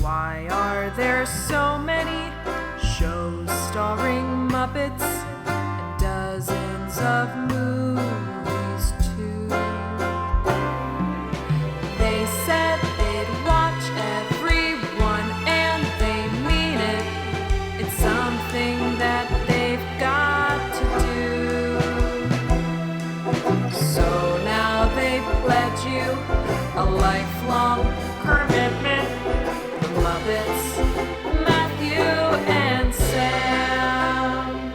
Why are there so many shows starring Muppets and dozens of movies too? They said they'd watch everyone and they mean it. It's something that they've got to do. So now they pledge you a lifelong commitment. The Muppets, Matthew and Sam.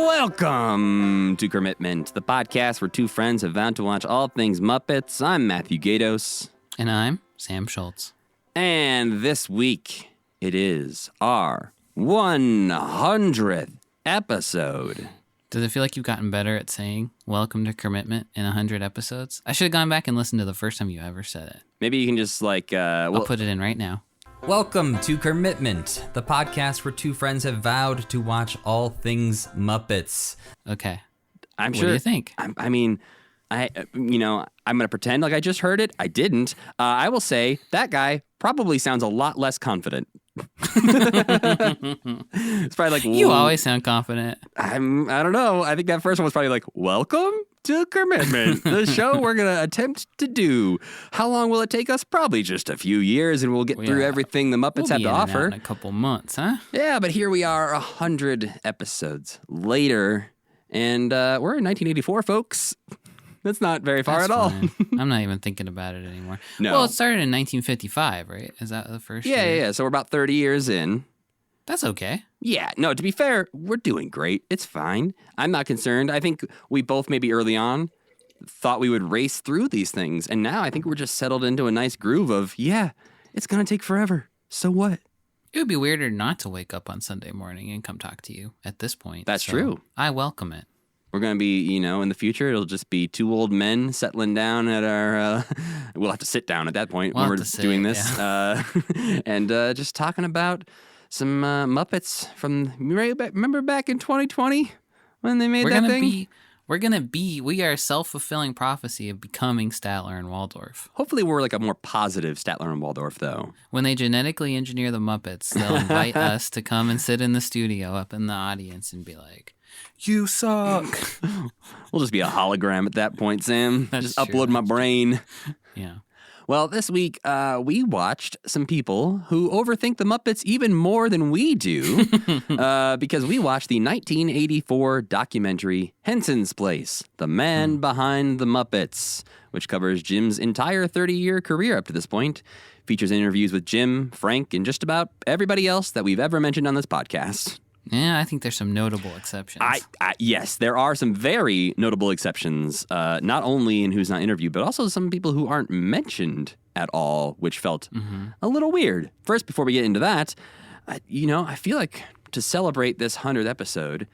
Welcome to Commitment, the podcast where two friends have vowed to watch all things Muppets. I'm Matthew Gatos. And I'm Sam Schultz. And this week, it is our 100th episode. Does it feel like you've gotten better at saying welcome to Commitment in 100 episodes? I should have gone back and listened to the first time you ever said it. Maybe you can just I'll put it in right now. Welcome to Commitment, the podcast where two friends have vowed to watch all things Muppets. Okay. I'm What sure. do you think? I'm going to pretend like I just heard it. I didn't. I will say that guy probably sounds a lot less confident. It's probably like, You always sound confident. I don't know. I think that first one was probably like, welcome to Commitment, the show we're going to attempt to do. How long will it take us? Probably just a few years, and we'll get through everything the Muppets have to offer. In a couple months, huh? Yeah, but here we are 100 episodes later, and we're in 1984, folks. That's not very far That's at all. fine. I'm not even thinking about it anymore. No. Well, it started in 1955, right? Is that the first year? Yeah. So we're about 30 years in. That's okay. Yeah, no, to be fair, we're doing great. It's fine. I'm not concerned. I think we both maybe early on thought we would race through these things. And now I think we're just settled into a nice groove of, yeah, it's going to take forever. So what? It would be weirder not to wake up on Sunday morning and come talk to you at this point. That's so true. I welcome it. We're going to be, in the future, it'll just be two old men settling down at our, we'll have to sit down at that point We'll when have we're to sit, doing this. And just talking about some Muppets from, remember back in 2020 when they made that thing? We are a self-fulfilling prophecy of becoming Statler and Waldorf. Hopefully we're like a more positive Statler and Waldorf, though. When they genetically engineer the Muppets, they'll invite us to come and sit in the studio up in the audience and be like, you suck. We'll just be a hologram at that point, Sam. That's Just true, upload my brain. Yeah. Well, this week, we watched some people who overthink the Muppets even more than we do because we watched the 1984 documentary Henson's Place, The Man Behind the Muppets, which covers Jim's entire 30-year career up to this point, features interviews with Jim, Frank, and just about everybody else that we've ever mentioned on this podcast. Yeah, I think there's some notable exceptions. Yes, there are some very notable exceptions, not only in Who's Not Interviewed, but also some people who aren't mentioned at all, which felt a little weird. First, before we get into that, I feel like to celebrate this 100th episode,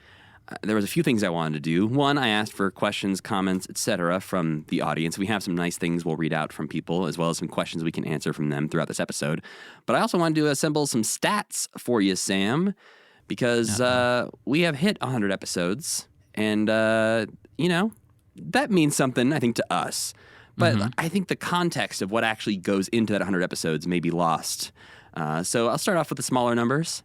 there was a few things I wanted to do. One, I asked for questions, comments, etc. from the audience. We have some nice things we'll read out from people, as well as some questions we can answer from them throughout this episode. But I also wanted to assemble some stats for you, Sam, because we have hit 100 episodes, and, that means something, I think, to us. But I think the context of what actually goes into that 100 episodes may be lost. So I'll start off with the smaller numbers.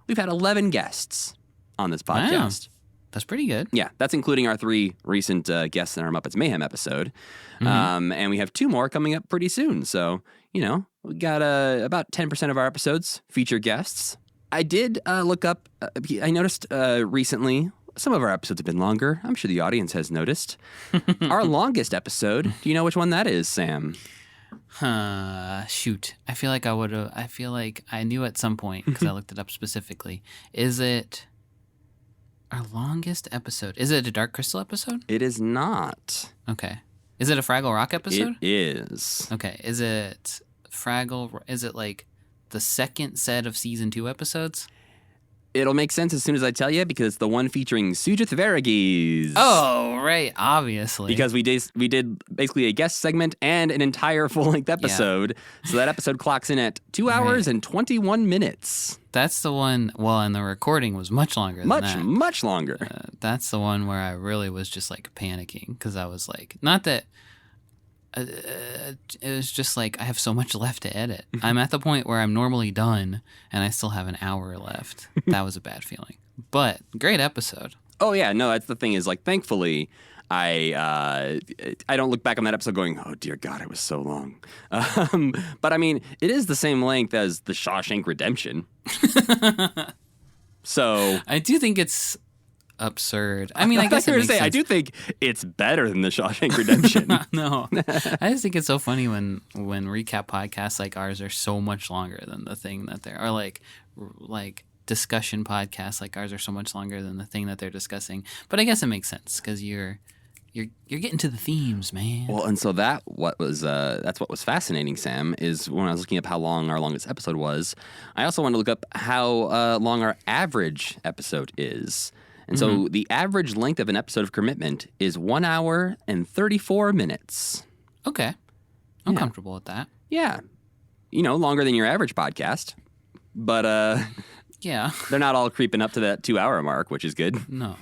We've had 11 guests on this podcast. Wow. That's pretty good. Yeah, that's including our 3 recent guests in our Muppets Mayhem episode. And we have 2 more coming up pretty soon. So, we got about 10% of our episodes feature guests. I did look up, I noticed recently, some of our episodes have been longer. I'm sure the audience has noticed. Our longest episode, do you know which one that is, Sam? Shoot. I feel like I knew at some point because I looked it up specifically. Is it our longest episode? Is it a Dark Crystal episode? It is not. Okay. Is it a Fraggle Rock episode? It is. Okay. Is it like the second set of season 2 episodes? It'll make sense as soon as I tell you because it's the one featuring Sujith Varghese. Oh, right, obviously. Because we did basically a guest segment and an entire full-length episode. So that episode clocks in at 2 hours and 21 minutes. That's the one, well, and the recording was much longer than that. Much longer. That's the one where I really was just like panicking because I was like, not that, it was just like I have so much left to edit. I'm at the point where I'm normally done and I still have an hour left. That was a bad feeling. But great episode. Oh, yeah. No, that's the thing is, like, thankfully, I don't look back on that episode going, oh, dear God, it was so long. But, I mean, it is the same length as The Shawshank Redemption. So I do think it's absurd. I mean, I guess it makes sense. I do think it's better than The Shawshank Redemption. No, I just think it's so funny when recap podcasts like ours are so much longer than the thing that they're, or like discussion podcasts like ours are so much longer than the thing that they're discussing. But I guess it makes sense because you're getting to the themes, man. Well, and so that's what was fascinating, Sam, is when I was looking up how long our longest episode was, I also wanted to look up how long our average episode is. And so the average length of an episode of Commitment is 1 hour and 34 minutes. Okay. I'm comfortable with that. Yeah. Longer than your average podcast. But yeah, they're not all creeping up to that 2 hour mark, which is good. No.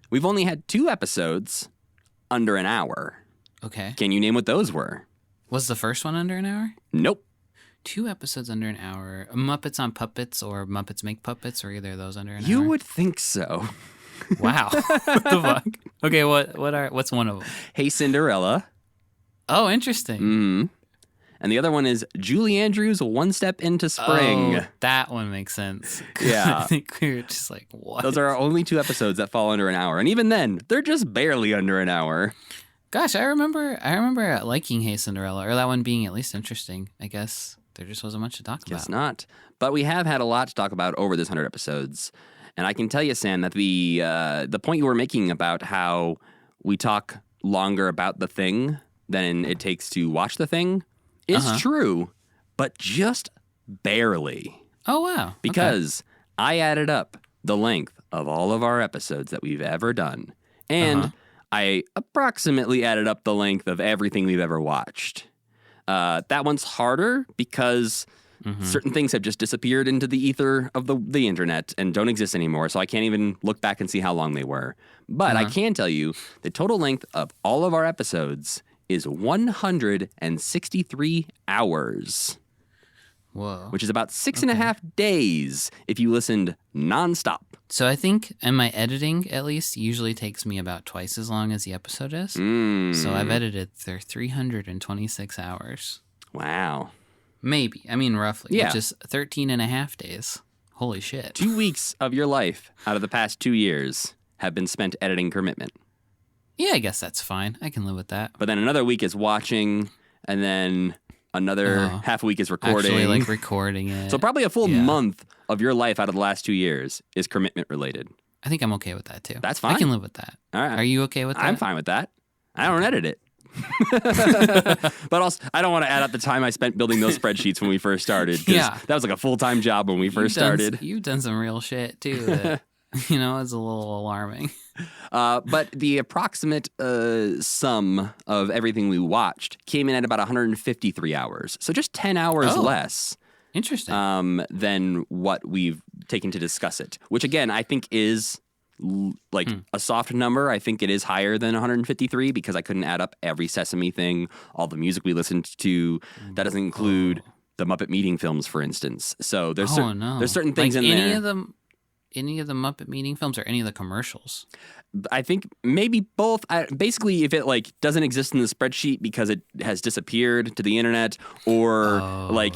We've only had 2 episodes under an hour. Okay. Can you name what those were? Was the first one under an hour? Nope. 2 episodes under an hour. Muppets on Puppets or Muppets Make Puppets, or either of those under an hour? You would think so. Wow. What the fuck? Okay, what's one of them? Hey Cinderella. Oh, interesting. Mm-hmm. And the other one is Julie Andrews' One Step into Spring. Oh, that one makes sense. Yeah. I think we were just like, what? Those are our only 2 episodes that fall under an hour. And even then, they're just barely under an hour. Gosh, I remember liking Hey Cinderella, or that one being at least interesting. I guess there just wasn't much to talk about. Guess not. But we have had a lot to talk about over this 100 episodes. And I can tell you, Sam, that the point you were making about how we talk longer about the thing than it takes to watch the thing is true, but just barely. Oh, wow. Because I added up the length of all of our episodes that we've ever done. And I approximately added up the length of everything we've ever watched. That one's harder because certain things have just disappeared into the ether of the internet and don't exist anymore, so I can't even look back and see how long they were. But I can tell you the total length of all of our episodes is 163 hours. Whoa. Which is about 6.5 days if you listened nonstop. So I think, and my editing at least usually takes me about twice as long as the episode is. So I've edited for 326 hours. Wow. Maybe. I mean, roughly. Yeah. Which is 13 and a half days. Holy shit. 2 weeks of your life out of the past 2 years have been spent editing Commitment. Yeah, I guess that's fine. I can live with that. But then another week is watching, and then another half a week is recording. Actually, like recording it. So probably a full month of your life out of the last 2 years is Commitment related. I think I'm okay with that too. That's fine. I can live with that. All right. Are you okay with that? I'm fine with that. I don't edit it. But also, I don't want to add up the time I spent building those spreadsheets when we first started. Yeah. That was like a full-time job when we first started. You've done some real shit too that, it's a little alarming. But the approximate sum of everything we watched came in at about 153 hours. So just 10 hours less Interesting. than what we've taken to discuss it, which again, I think is a soft number. I think it is higher than 153 because I couldn't add up every Sesame thing, all the music we listened to. That doesn't include the Muppet Meeting films, for instance. So there's certain things in there. Any of the Muppet Meeting films or any of the commercials? I think maybe both. Basically, if it doesn't exist in the spreadsheet because it has disappeared to the internet, or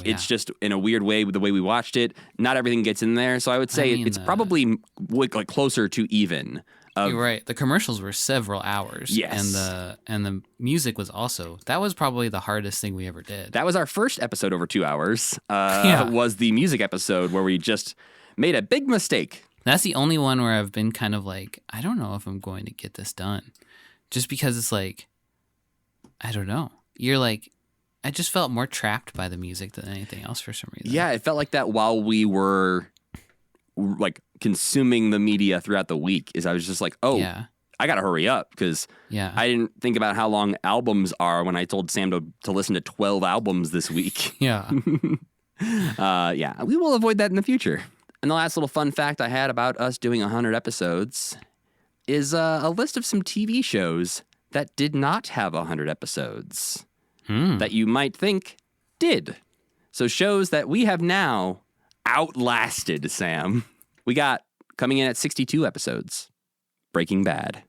it's just in a weird way with the way we watched it, not everything gets in there. So I would say it's probably closer to even. You're right. The commercials were several hours. Yes, and the music was also. That was probably the hardest thing we ever did. That was our first episode over 2 hours. Was the music episode where we just made a big mistake. That's the only one where I've been kind of like, I don't know if I'm going to get this done. Just because it's like, I don't know. You're like, I just felt more trapped by the music than anything else for some reason. Yeah, it felt like that while we were like consuming the media throughout the week is I was just like, oh, Yeah. I got to hurry up because Yeah. I didn't think about how long albums are when I told Sam to listen to 12 albums this week. Yeah. Yeah, we will avoid that in the future. And the last little fun fact I had about us doing 100 episodes is a list of some TV shows that did not have 100 episodes that you might think did. So shows that we have now outlasted, Sam. We got coming in at 62 episodes, Breaking Bad.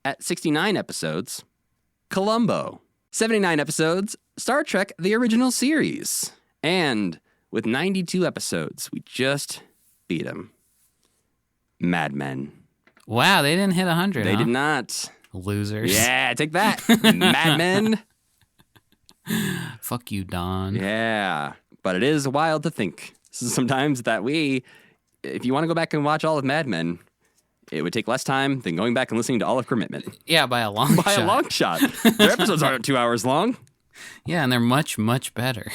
At 69 episodes, Columbo. 79 episodes, Star Trek The Original Series. And with 92 episodes, we just beat them. Mad Men. Wow, they didn't hit 100, They huh? did not. Losers. Yeah, take that, Mad Men. Fuck you, Don. Yeah, but it is wild to think sometimes that if you want to go back and watch all of Mad Men, it would take less time than going back and listening to all of Commitment. Yeah, by a long By shot. a long shot. Their episodes aren't 2 hours long. Yeah, and they're much, much better.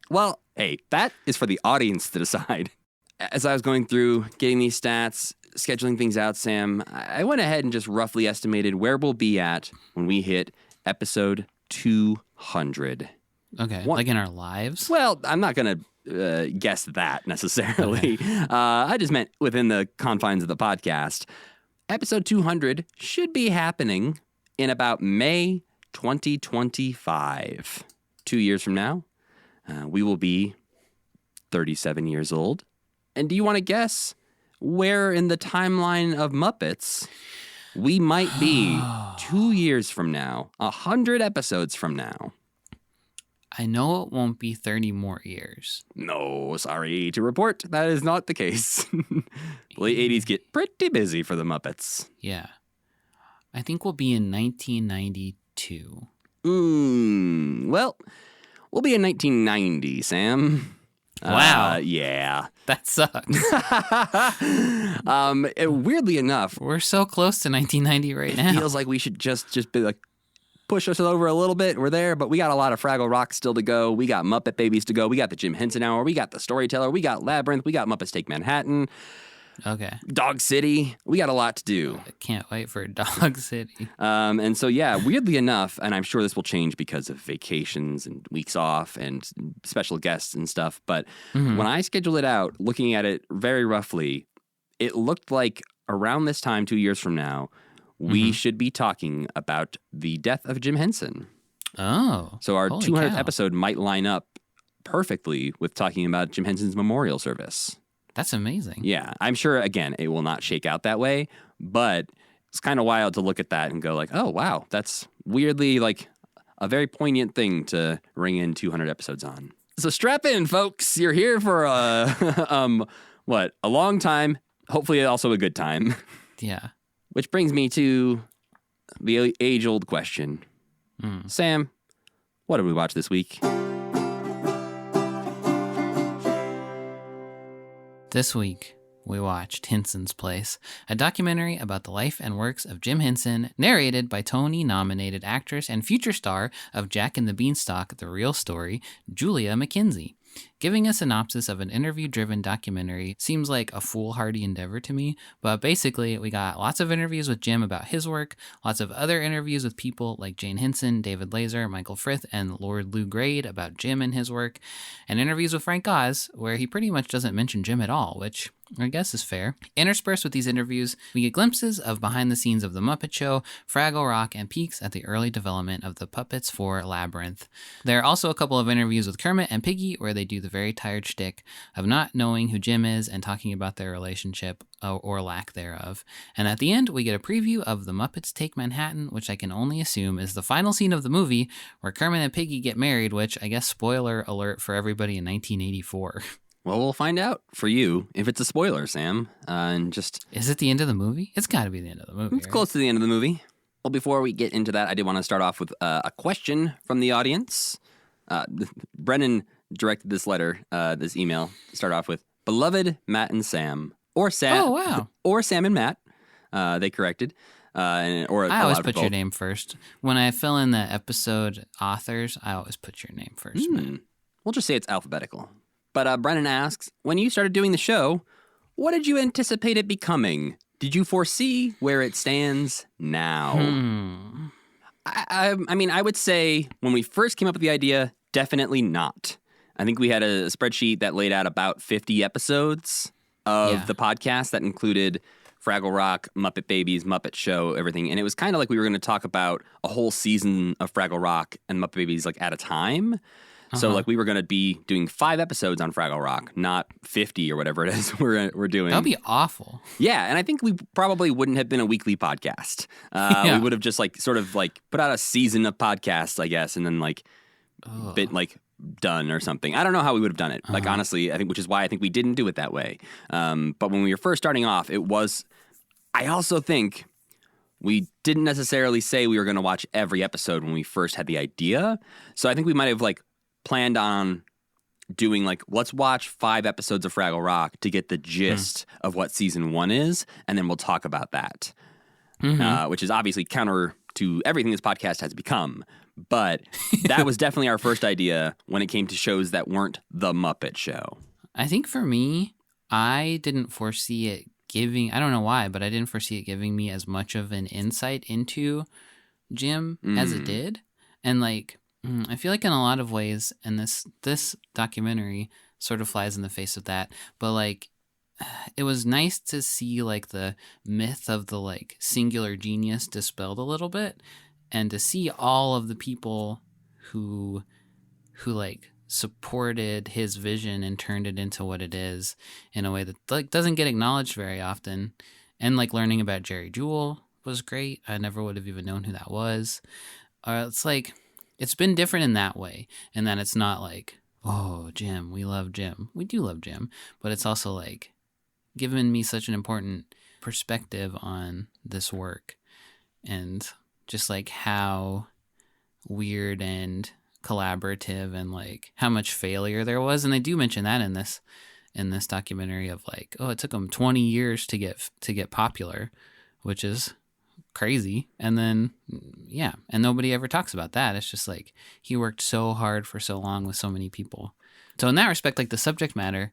Well, hey, that is for the audience to decide. As I was going through getting these stats, scheduling things out, Sam, I went ahead and just roughly estimated where we'll be at when we hit episode 200. Okay, What? like in our lives? Well, I'm not going to guess that necessarily. I just meant within the confines of the podcast. Episode 200 should be happening in about May 2025. 2 years from now, we will be 37 years old. And do you want to guess where in the timeline of Muppets we might be 2 years from now, 100 episodes from now? I know it won't be 30 more years. No, sorry to report, that is not the case. The late 80s get pretty busy for the Muppets. Yeah. I think we'll be in 1992. Well, we'll be in 1990, Sam. Wow. Yeah. That sucks. Weirdly enough, We're so close to 1990 right now. feels like we should just be like, push us over a little bit. We're there, but we got a lot of Fraggle Rock still to go. We got Muppet Babies to go. We got the Jim Henson Hour. We got the Storyteller. We got Labyrinth. We got Muppets Take Manhattan. Okay. Dog City. We got a lot to do. I can't wait for Dog City. And so, yeah, weirdly enough, and I'm sure this will change because of vacations and weeks off and special guests and stuff, but when I scheduled it out, looking at it very roughly, it looked like around this time, 2 years from now, we should be talking about the death of Jim Henson. Oh. So our holy 200th cow. episode might line up perfectly with talking about Jim Henson's memorial service. That's amazing. Yeah, I'm sure, again, it will not shake out that way, but it's kind of wild to look at that and go like, oh, wow, that's weirdly like a very poignant thing to ring in 200 episodes on. So strap in, folks. You're here for a long time, hopefully also a good time. Yeah. Which brings me to the age-old question. Sam, what did we watch this week? This week, we watched Henson's Place, a documentary about the life and works of Jim Henson, narrated by Tony-nominated actress and future star of Jack and the Beanstalk, The Real Story, Julia McKenzie. Giving a synopsis of an interview-driven documentary seems like a foolhardy endeavor to me, but basically we got lots of interviews with Jim about his work, lots of other interviews with people like Jane Henson, David Lazer, Michael Frith, and Lord Lou Grade about Jim and his work, and interviews with Frank Oz, where he pretty much doesn't mention Jim at all, which I guess is fair. Interspersed with these interviews, we get glimpses of behind the scenes of The Muppet Show, Fraggle Rock, and peeks at the early development of the puppets for Labyrinth. There are also a couple of interviews with Kermit and Piggy where they do the very tired shtick of not knowing who Jim is and talking about their relationship or lack thereof. And at the end, we get a preview of The Muppets Take Manhattan, which I can only assume is the final scene of the movie where Kermit and Piggy get married, which I guess spoiler alert for everybody in 1984. Well, we'll find out for you if it's a spoiler, Sam. Is it the end of the movie? It's got to be the end of the movie. It's right? close to the end of the movie. Well, before we get into that, I did want to start off with a question from the audience. Brennan directed this letter, this email, to start off with, Beloved Matt and Sam. Or Sam. Oh, wow. Or Sam and Matt. They corrected. I always put your name first. When I fill in the episode authors, I always put your name first. Matt. We'll just say it's alphabetical. But Brennan asks, when you started doing the show, what did you anticipate it becoming? Did you foresee where it stands now? I mean, I would say when we first came up with the idea, definitely not. I think we had a spreadsheet that laid out about 50 episodes of the podcast that included Fraggle Rock, Muppet Babies, Muppet Show, everything. And it was kind of like we were going to talk about a whole season of Fraggle Rock and Muppet Babies like at a time. So like we were going to be doing 5 episodes on Fraggle Rock, not 50 or whatever it is we're doing. That would be awful. Yeah, and I think we probably wouldn't have been a weekly podcast. We would have just like sort of like put out a season of podcasts, I guess, and then like bit like done or something. I don't know how we would have done it. Like honestly, I think which is why I think we didn't do it that way. But when we were first starting off, it was. I also think we didn't necessarily say we were going to watch every episode when we first had the idea. So I think we might have like planned on doing like, let's watch 5 episodes of Fraggle Rock to get the gist of what season 1 is, and then we'll talk about that, which is obviously counter to everything this podcast has become. But that was definitely our first idea when it came to shows that weren't The Muppet Show. I think for me, I didn't foresee it giving, I don't know why, but I didn't foresee it giving me as much of an insight into Jim as it did. And like, I feel like in a lot of ways, and this documentary sort of flies in the face of that, but like, it was nice to see like the myth of the like singular genius dispelled a little bit, and to see all of the people who like supported his vision and turned it into what it is in a way that like doesn't get acknowledged very often. And like learning about Jerry Jewell was great. I never would have even known who that was. It's like, it's been different in that way, and that it's not like, oh, Jim, we love Jim. We do love Jim, but it's also like given me such an important perspective on this work, and just like how weird and collaborative and like how much failure there was. And they do mention that in this documentary of like, oh, it took them 20 years to get popular, which is crazy. And then and nobody ever talks about that. It's just like he worked so hard for so long with so many people. So in that respect, like the subject matter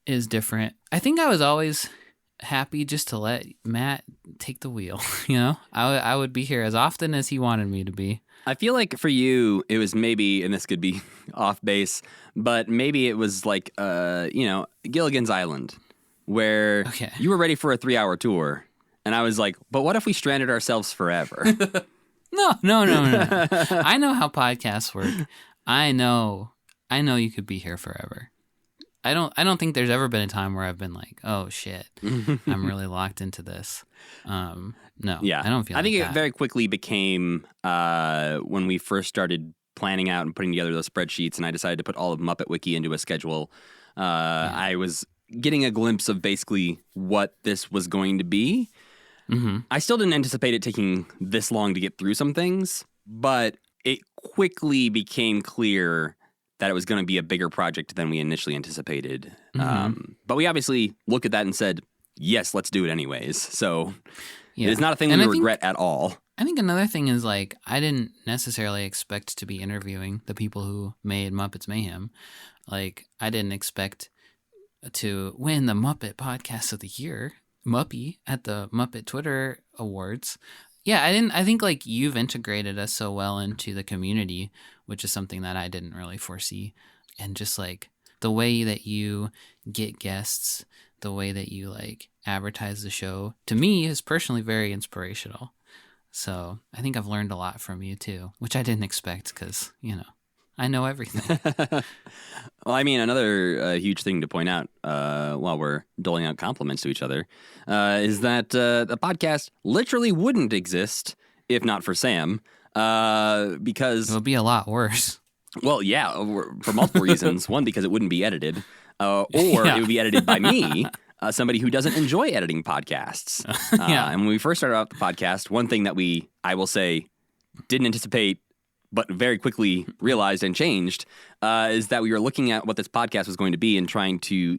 is different. I think I was always happy just to let Matt take the wheel. You know, I would be here as often as he wanted me to be. I feel like for you, it was maybe, and this could be off base, but maybe it was like, Gilligan's Island, where you were ready for a 3-hour tour. And I was like, but what if we stranded ourselves forever? No. I know how podcasts work. I know you could be here forever. I don't think there's ever been a time where I've been like, oh shit, I'm really locked into this. No, yeah, I don't feel. I think like it very quickly became when we first started planning out and putting together those spreadsheets, and I decided to put all of Muppet Wiki into a schedule. I was getting a glimpse of basically what this was going to be. Mm-hmm. I still didn't anticipate it taking this long to get through some things, but it quickly became clear that it was going to be a bigger project than we initially anticipated. Mm-hmm. But we obviously looked at that and said, yes, let's do it anyways. So it is not a thing we regret at all. I think another thing is like, I didn't necessarily expect to be interviewing the people who made Muppets Mayhem. Like, I didn't expect to win the Muppet Podcast of the Year, Muppy, at the Muppet Twitter Awards. Yeah, I think like you've integrated us so well into the community, which is something that I didn't really foresee. And just like the way that you get guests, the way that you like advertise the show, to me is personally very inspirational. So I think I've learned a lot from you too, which I didn't expect because, I know everything. Well, I mean, another huge thing to point out while we're doling out compliments to each other is that the podcast literally wouldn't exist if not for Sam, because... It would be a lot worse. Well, yeah, for multiple reasons. One, because it wouldn't be edited, or it would be edited by me, somebody who doesn't enjoy editing podcasts. And when we first started out the podcast, one thing that I will say, didn't anticipate but very quickly realized and changed, is that we were looking at what this podcast was going to be and trying to,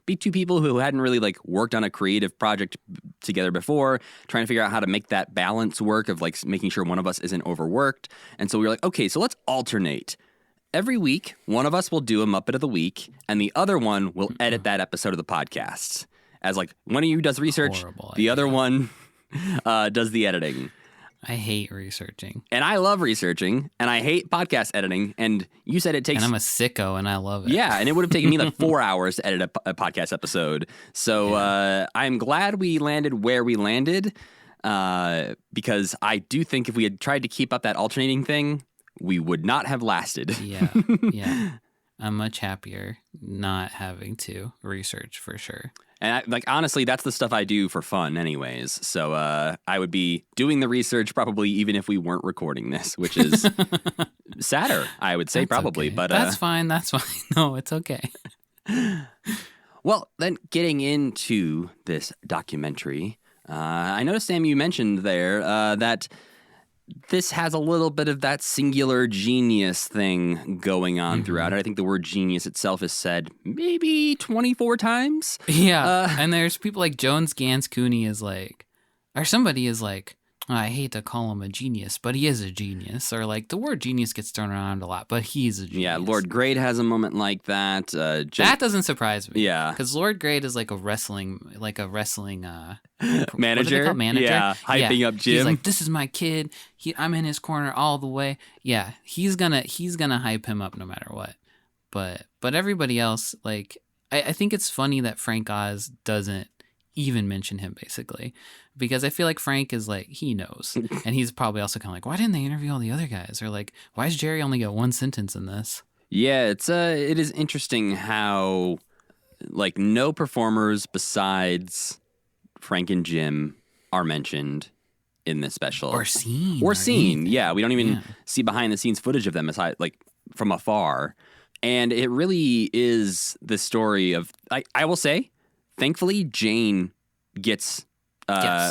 be two people who hadn't really like worked on a creative project together before, trying to figure out how to make that balance work of like making sure one of us isn't overworked. And so we were like, okay, so let's alternate. every week, one of us will do a Muppet of the Week, and the other one will edit that episode of the podcast. As like one of you does research, Horrible the idea. other one does the editing. I hate researching. And I love researching, and I hate podcast editing. And you said it takes... And I'm a sicko, and I love it. Yeah, and it would have taken me like 4 hours to edit a podcast episode. So I'm glad we landed where we landed, because I do think if we had tried to keep up that alternating thing, we would not have lasted. Yeah. I'm much happier not having to research for sure. And honestly, that's the stuff I do for fun anyways. So I would be doing the research probably even if we weren't recording this, which is sadder, I would say. That's probably. okay. But that's fine. No, it's okay. Well, then getting into this documentary, I noticed, Sam, you mentioned there that this has a little bit of that singular genius thing going on throughout it. I think the word genius itself is said maybe 24 times. Yeah. And there's people like Jones Gans Cooney is like, or somebody is like, oh, I hate to call him a genius, but he is a genius. Or like the word genius gets thrown around a lot, but he's a genius. Yeah, Lord Grade has a moment like that. That doesn't surprise me. Yeah. Because Lord Grade is like a wrestling Manager? What do they call it? Manager? Yeah, hyping up Jim. He's like, this is my kid. I'm in his corner all the way. Yeah, he's gonna hype him up no matter what. But everybody else, like, I think it's funny that Frank Oz doesn't even mention him, basically, because I feel like Frank is like, he knows, and he's probably also kind of like, why didn't they interview all the other guys? Or like, why does Jerry only get one sentence in this? Yeah, it is interesting how like no performers besides Frank and Jim are mentioned in this special. Or seen. Anything. Yeah, we don't even see behind the scenes footage of them aside, like from afar. And it really is the story of, I will say, thankfully, Jane gets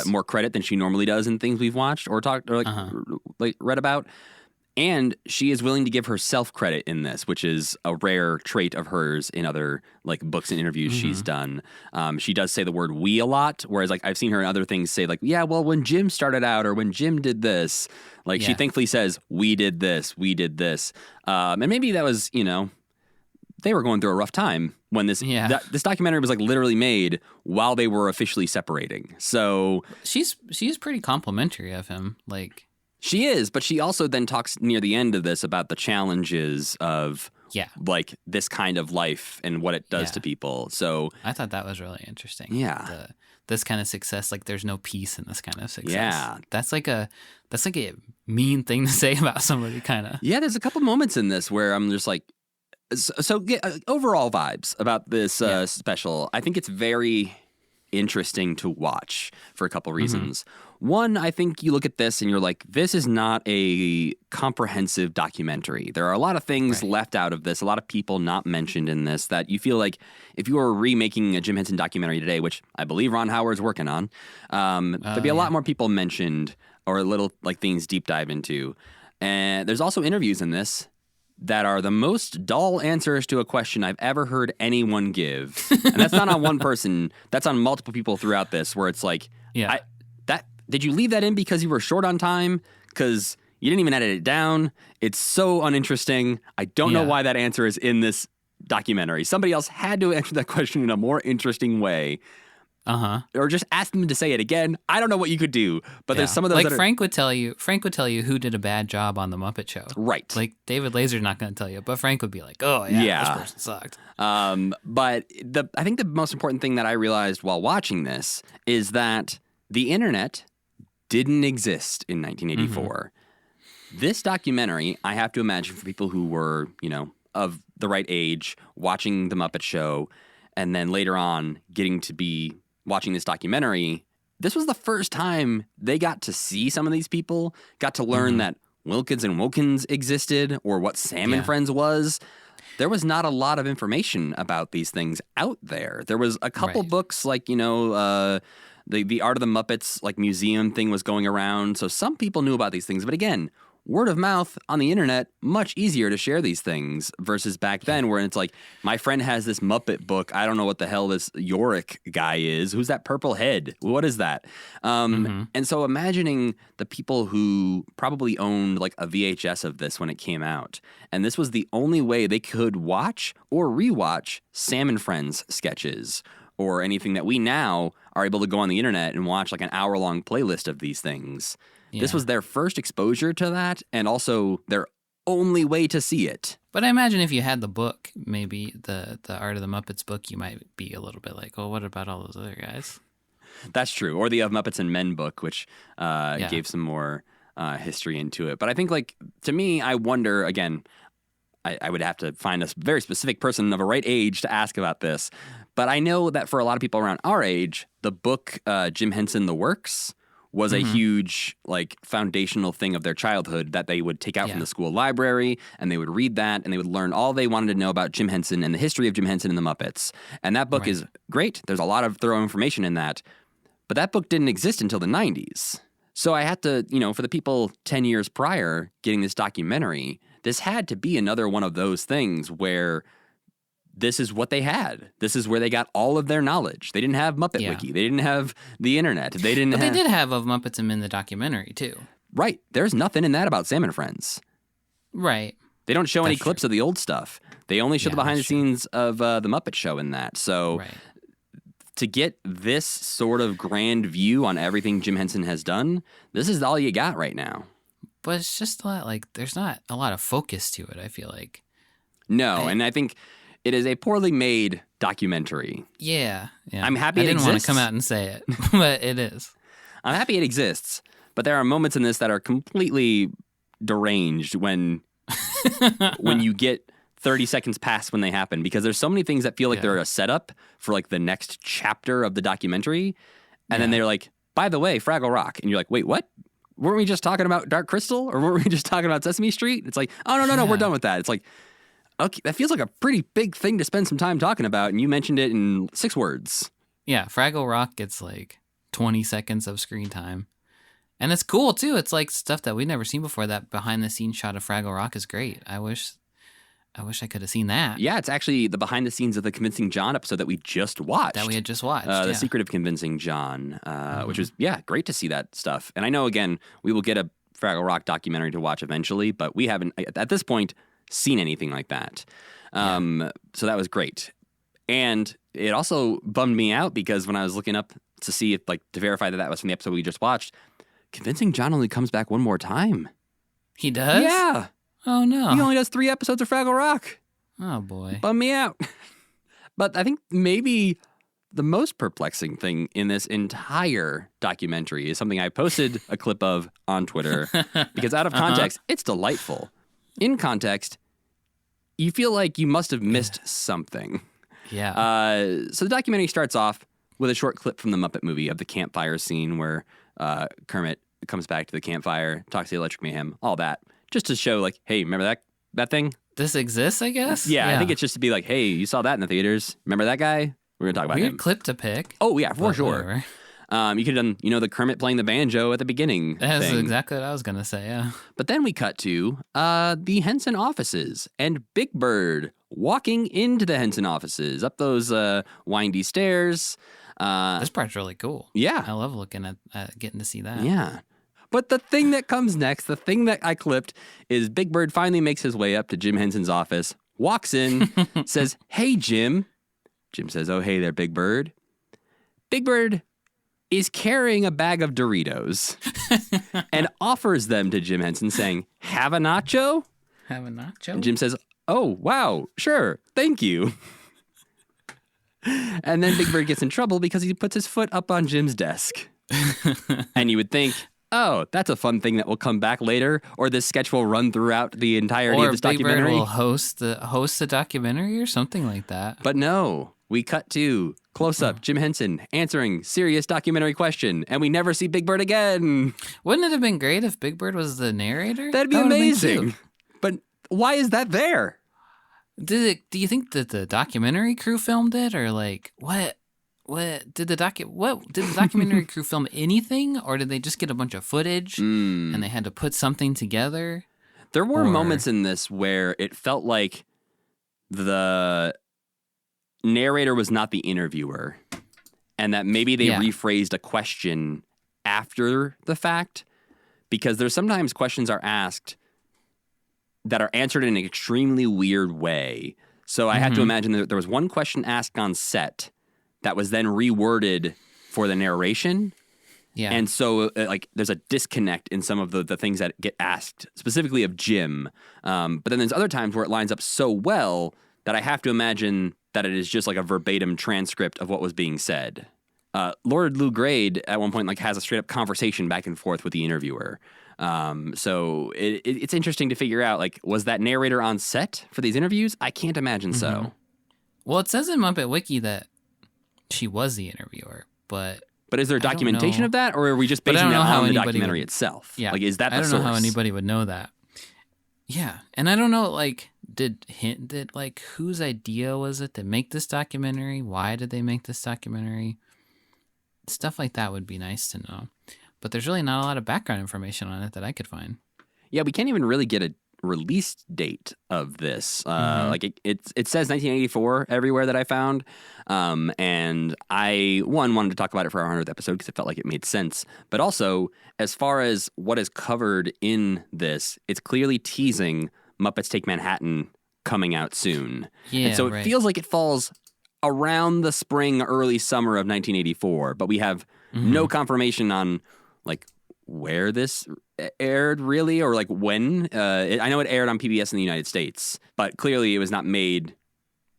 more credit than she normally does in things we've watched or talked or like read about. And she is willing to give herself credit in this, which is a rare trait of hers in other like books and interviews she's done. She does say the word "we" a lot, whereas like I've seen her in other things say like, "Yeah, well, when Jim started out or when Jim did this," like she thankfully says, "We did this, we did this," and maybe that was they were going through a rough time when this documentary was like literally made while they were officially separating. So she's pretty complimentary of him, like. She is, but she also then talks near the end of this about the challenges of like this kind of life and what it does to people. So I thought that was really interesting. Yeah. This kind of success, like there's no peace in this kind of success. Yeah. That's like a mean thing to say about somebody, kind of. Yeah, there's a couple moments in this where I'm just like, overall vibes about this special. I think it's very interesting to watch for a couple reasons. One, I think you look at this and you're like, this is not a comprehensive documentary. There are a lot of things left out of this, a lot of people not mentioned in this that you feel like if you were remaking a Jim Henson documentary today, which I believe Ron Howard's working on, there'd be a lot more people mentioned or little like things deep dive into. And there's also interviews in this that are the most dull answers to a question I've ever heard anyone give. And that's not on one person. That's on multiple people throughout this where it's like, did you leave that in because you were short on time? Because you didn't even edit it down. It's so uninteresting. I don't know why that answer is in this documentary. Somebody else had to answer that question in a more interesting way. Or just ask them to say it again. I don't know what you could do, but there's some of those like Frank would tell you who did a bad job on the Muppet Show. Right. Like David Lazer's not going to tell you, but Frank would be like, "Oh this person sucked." But I think the most important thing that I realized while watching this is that the internet didn't exist in 1984. This documentary, I have to imagine for people who were, of the right age, watching The Muppet Show, and then later on getting to be watching this documentary, this was the first time they got to see some of these people, got to learn that Wilkins and Wilkins existed or what Sam and Friends was. There was not a lot of information about these things out there. There was a couple books like, the Art of the Muppets like museum thing was going around. So some people knew about these things. But again, word of mouth on the internet, much easier to share these things versus back then where it's like, my friend has this Muppet book. I don't know what the hell this Yorick guy is. Who's that purple head? What is that? And so imagining the people who probably owned like a VHS of this when it came out, and this was the only way they could watch or rewatch Sam and Friends sketches or anything that we now are able to go on the internet and watch like an hour-long playlist of these things. Yeah. This was their first exposure to that, and also their only way to see it. But I imagine if you had the book, maybe the Art of the Muppets book, you might be a little bit like, oh, what about all those other guys? That's true. Or the Of Muppets and Men book, which gave some more history into it. But I think, like, to me, I wonder, again, I would have to find a very specific person of a right age to ask about this. But I know that for a lot of people around our age, the book Jim Henson, The Works, was a huge, like, foundational thing of their childhood that they would take out from the school library, and they would read that, and they would learn all they wanted to know about Jim Henson and the history of Jim Henson and the Muppets. And that book is great. There's a lot of thorough information in that. But that book didn't exist until the 90s. So I had to, for the people 10 years prior getting this documentary, this had to be another one of those things where this is what they had. This is where they got all of their knowledge. They didn't have Muppet Wiki. They didn't have the internet. They didn't. But they did have Of Muppets and Men the documentary too. Right. There's nothing in that about Sam and Friends. Right. They don't show any clips of the old stuff. They only show the behind the scenes of the Muppet Show in that. So to get this sort of grand view on everything Jim Henson has done, this is all you got right now. But it's just a lot, like, there's not a lot of focus to it, I feel like. No, and I think it is a poorly made documentary. Yeah. I'm happy it I didn't exists. want to come out and say it, but it is. I'm happy it exists, but there are moments in this that are completely deranged when you get 30 seconds past when they happen, because there's so many things that feel like they're a setup for like the next chapter of the documentary. And then they're like, by the way, Fraggle Rock. And you're like, wait, what? Weren't we just talking about Dark Crystal? Or weren't we just talking about Sesame Street? It's like, oh, no, we're done with that. It's like, okay, that feels like a pretty big thing to spend some time talking about. And you mentioned it in 6 words. Yeah, Fraggle Rock gets like 20 seconds of screen time. And it's cool, too. It's like stuff that we've never seen before. That behind-the-scenes shot of Fraggle Rock is great. I wish I could have seen that. Yeah, it's actually the behind the scenes of the Convincing John episode that we just watched. That we had just watched. The Secret of Convincing John, which was, great to see that stuff. And I know, again, we will get a Fraggle Rock documentary to watch eventually, but we haven't, at this point, seen anything like that. So that was great. And it also bummed me out because when I was looking up to see if, like, to verify that was from the episode we just watched, Convincing John only comes back one more time. He does? Yeah. Oh, no. He only does 3 episodes of Fraggle Rock. Oh, boy. Bummed me out. But I think maybe the most perplexing thing in this entire documentary is something I posted a clip of on Twitter, because out of context, it's delightful. In context, you feel like you must have missed something. Yeah. So the documentary starts off with a short clip from the Muppet movie of the campfire scene where Kermit comes back to the campfire, talks to the Electric Mayhem, all that. Just to show, like, hey, remember that thing? This exists, I guess? Yeah, I think it's just to be like, hey, you saw that in the theaters. Remember that guy? We're going to talk about Weird him. clip to pick. Oh, yeah, for sure. Whatever. You could have done, the Kermit playing the banjo at the beginning. That's thing. exactly what I was going to say, yeah. But then we cut to the Henson offices and Big Bird walking into the Henson offices, up those windy stairs. This part's really cool. Yeah. I love looking at getting to see that. Yeah. But the thing that comes next, the thing that I clipped, is Big Bird finally makes his way up to Jim Henson's office, walks in, says, hey, Jim. Jim says, oh, hey there, Big Bird. Big Bird is carrying a bag of Doritos and offers them to Jim Henson, saying, have a nacho? Have a nacho? And Jim says, oh, wow, sure, thank you. And then Big Bird gets in trouble because he puts his foot up on Jim's desk. And you would think, oh, that's a fun thing that will come back later, or this sketch will run throughout the entirety of this Big documentary. Bird will host the documentary or something like that. But no, we cut to close-up Jim Henson answering serious documentary question, and we never see Big Bird again. Wouldn't it have been great if Big Bird was the narrator? That'd be That would've been amazing. cute. But why is that there? Do you think that the documentary crew filmed it, or like what what did the documentary crew film anything, or did they just get a bunch of footage and they had to put something together? There were moments in this where it felt like the narrator was not the interviewer, and that maybe they rephrased a question after the fact, because there's sometimes questions are asked that are answered in an extremely weird way. So I have to imagine that there was one question asked on set that was then reworded for the narration. Yeah. And so like there's a disconnect in some of the things that get asked, specifically of Jim. But then there's other times where it lines up so well that I have to imagine that it is just like a verbatim transcript of what was being said. Lord Lou Grade at one point like has a straight up conversation back and forth with the interviewer. So it's interesting to figure out, like, was that narrator on set for these interviews? I can't imagine so. Well, it says in Muppet Wiki that she was the interviewer, but is there documentation of that, or are we just basing that on the documentary itself? Yeah, like, is that the source? I don't know how anybody would know that. Yeah, and I don't know, like, did whose idea was it to make this documentary? Why did they make this documentary? Stuff like that would be nice to know. But there's really not a lot of background information on it that I could find. Yeah, we can't even really get a release date of this. Like it says 1984 everywhere that I found. And I wanted to talk about it for our 100th episode because it felt like it made sense. But also, as far as what is covered in this, it's clearly teasing Muppets Take Manhattan coming out soon. Yeah, and so it feels like it falls around the spring, early summer of 1984. But we have no confirmation on like where this aired really, or like when. I know it aired on PBS in the United States, but clearly it was not made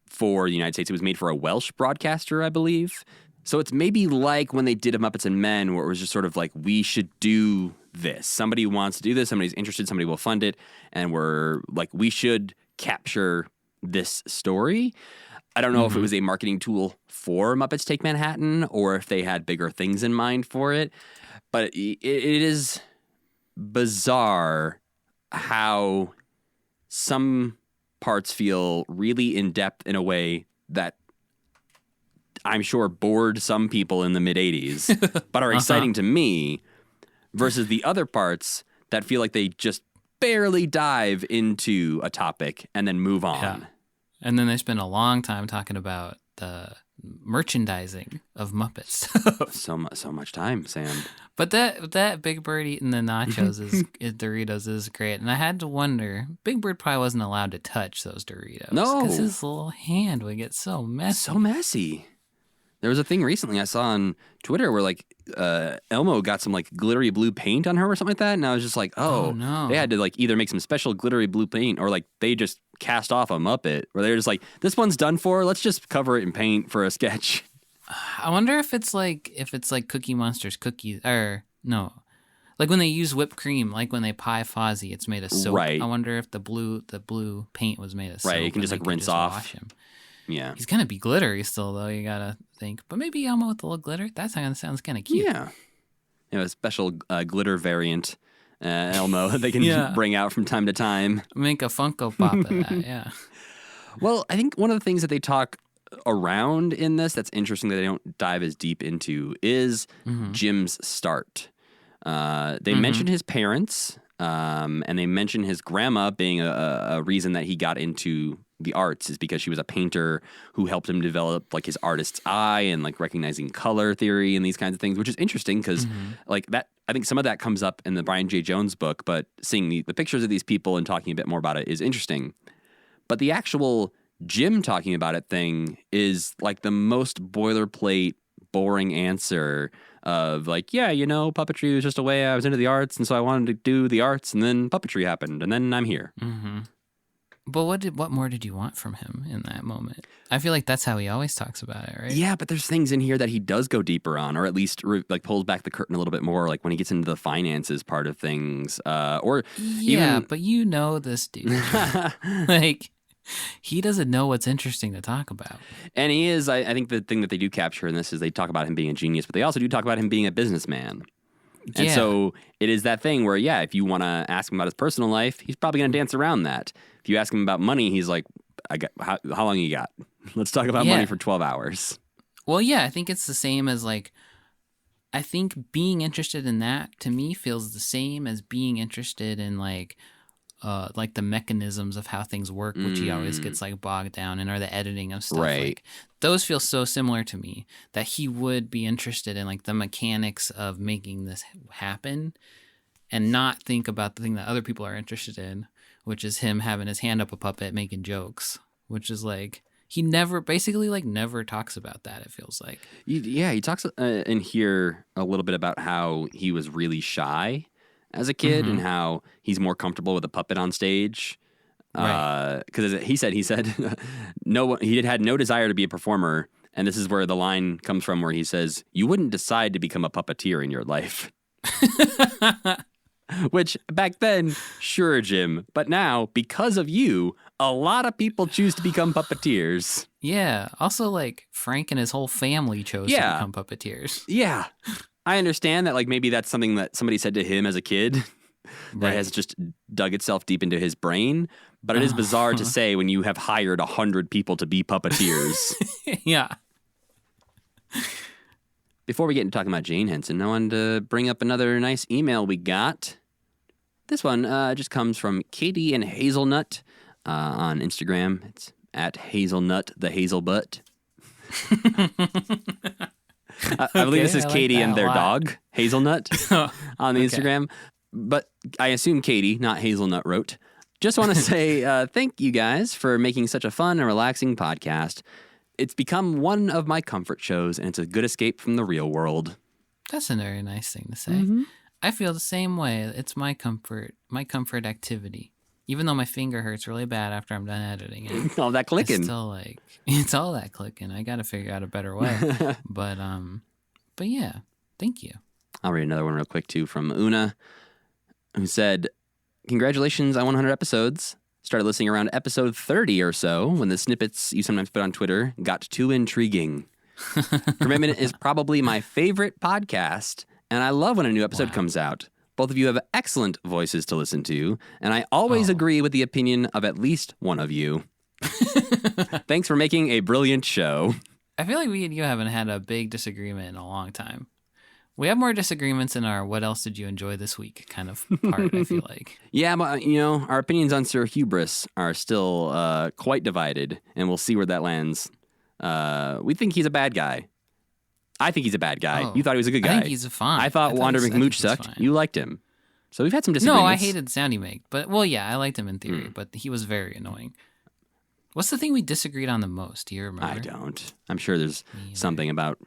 for the United States. It was made for a Welsh broadcaster, I believe. So it's maybe like when they did a Muppets and Men, where it was just sort of like, we should do this. Somebody wants to do this. Somebody's interested. Somebody will fund it. And we're like, we should capture this story. I don't know if it was a marketing tool for Muppets Take Manhattan or if they had bigger things in mind for it. But it is bizarre how some parts feel really in-depth in a way that I'm sure bored some people in the mid-'80s, but are exciting to me, versus the other parts that feel like they just barely dive into a topic and then move on. Yeah. And then they spend a long time talking about the merchandising of Muppets. so much time, Sam. But that Big Bird eating the nachos Doritos is great. And I had to wonder, Big Bird probably wasn't allowed to touch those Doritos. No. Because his little hand would get so messy. So messy. There was a thing recently I saw on Twitter where like Elmo got some like glittery blue paint on her or something like that. And I was just like, oh no. They had to like either make some special glittery blue paint or like they just cast off a Muppet where they're just like, this one's done for. Let's just cover it in paint for a sketch. I wonder if it's like Cookie Monster's cookies, or no, like when they use whipped cream, like when they pie Fozzie, it's made of soap. Right. I wonder if the blue paint was made of soap. Right. You can just like rinse off. Wash him. Yeah. He's gonna be glittery still, though. You gotta think, but maybe Elmo with a little glitter. That sounds kind of cute. Yeah. You know, a special glitter variant Elmo they can bring out from time to time. Make a Funko Pop of that. Yeah. Well, I think one of the things that they talk around in this that's interesting that they don't dive as deep into is Jim's start. They mention his parents, and they mention his grandma being a reason that he got into the arts is because she was a painter who helped him develop like his artist's eye and like recognizing color theory and these kinds of things, which is interesting because like that, I think some of that comes up in the Brian J. Jones book, but seeing the pictures of these people and talking a bit more about it is interesting. But the actual Jim talking about it thing is like the most boilerplate, boring answer of like, yeah, you know, puppetry was just a way I was into the arts, and so I wanted to do the arts, and then puppetry happened, and then I'm here. But what more did you want from him in that moment? I feel like that's how he always talks about it, right? Yeah, but there's things in here that he does go deeper on, or at least like pulls back the curtain a little bit more, like when he gets into the finances part of things, or even... but you know this dude, like. He doesn't know what's interesting to talk about. And he is, I think the thing that they do capture in this is they talk about him being a genius, but they also do talk about him being a businessman. And so it is that thing where, yeah, if you want to ask him about his personal life, he's probably going to dance around that. If you ask him about money, he's like, how long you got? Let's talk about money for 12 hours. Well, yeah, I think it's the same as like, I think being interested in that to me feels the same as being interested in like the mechanisms of how things work, which he always gets like bogged down in, or the editing of stuff. Right. Like those feel so similar to me that he would be interested in like the mechanics of making this happen and not think about the thing that other people are interested in, which is him having his hand up a puppet making jokes, which is like, he never talks about that, it feels like. Yeah, he talks in here a little bit about how he was really shy as a kid and how he's more comfortable with a puppet on stage. Right. Because he said he had no desire to be a performer, and this is where the line comes from where he says, "You wouldn't decide to become a puppeteer in your life." Which back then, sure, Jim, but now because of you, a lot of people choose to become puppeteers. Yeah. Also, like, Frank and his whole family chose to become puppeteers. Yeah. I understand that, like, maybe that's something that somebody said to him as a kid that has just dug itself deep into his brain. But it is bizarre to say when you have hired 100 people to be puppeteers. Yeah. Before we get into talking about Jane Henson, I wanted to bring up another nice email we got. This one just comes from Katie and Hazelnut on Instagram. It's at Hazelnut the Hazelbutt. I believe this is Katie and their dog, Hazelnut, on the Instagram. But I assume Katie, not Hazelnut, wrote, "Just want to say thank you guys for making such a fun and relaxing podcast. It's become one of my comfort shows, and it's a good escape from the real world." That's a very nice thing to say. I feel the same way. It's my comfort activity. Even though my finger hurts really bad after I'm done editing it. All that clicking. It's still like, it's all that clicking. I got to figure out a better way. But yeah, thank you. I'll read another one real quick, too, from Una, who said, "Congratulations on 100 episodes. Started listening around episode 30 or so when the snippets you sometimes put on Twitter got too intriguing. Commitment is probably my favorite podcast, and I love when a new episode comes out. Both of you have excellent voices to listen to, and I always agree with the opinion of at least one of you. Thanks for making a brilliant show." I feel like we and you haven't had a big disagreement in a long time. We have more disagreements in our "what else did you enjoy this week" kind of part, I feel like. Yeah, but, our opinions on Sir Hubris are still quite divided, and we'll see where that lands. We think he's a bad guy. I think he's a bad guy. You thought he was a good guy. I think he's fine. I thought Wander McMooch sucked. You liked him. So we've had some disagreements. No, I hated the sound he made. But, well, yeah, I liked him in theory, but he was very annoying. What's the thing we disagreed on the most? Do you remember? I don't. I'm sure there's something about,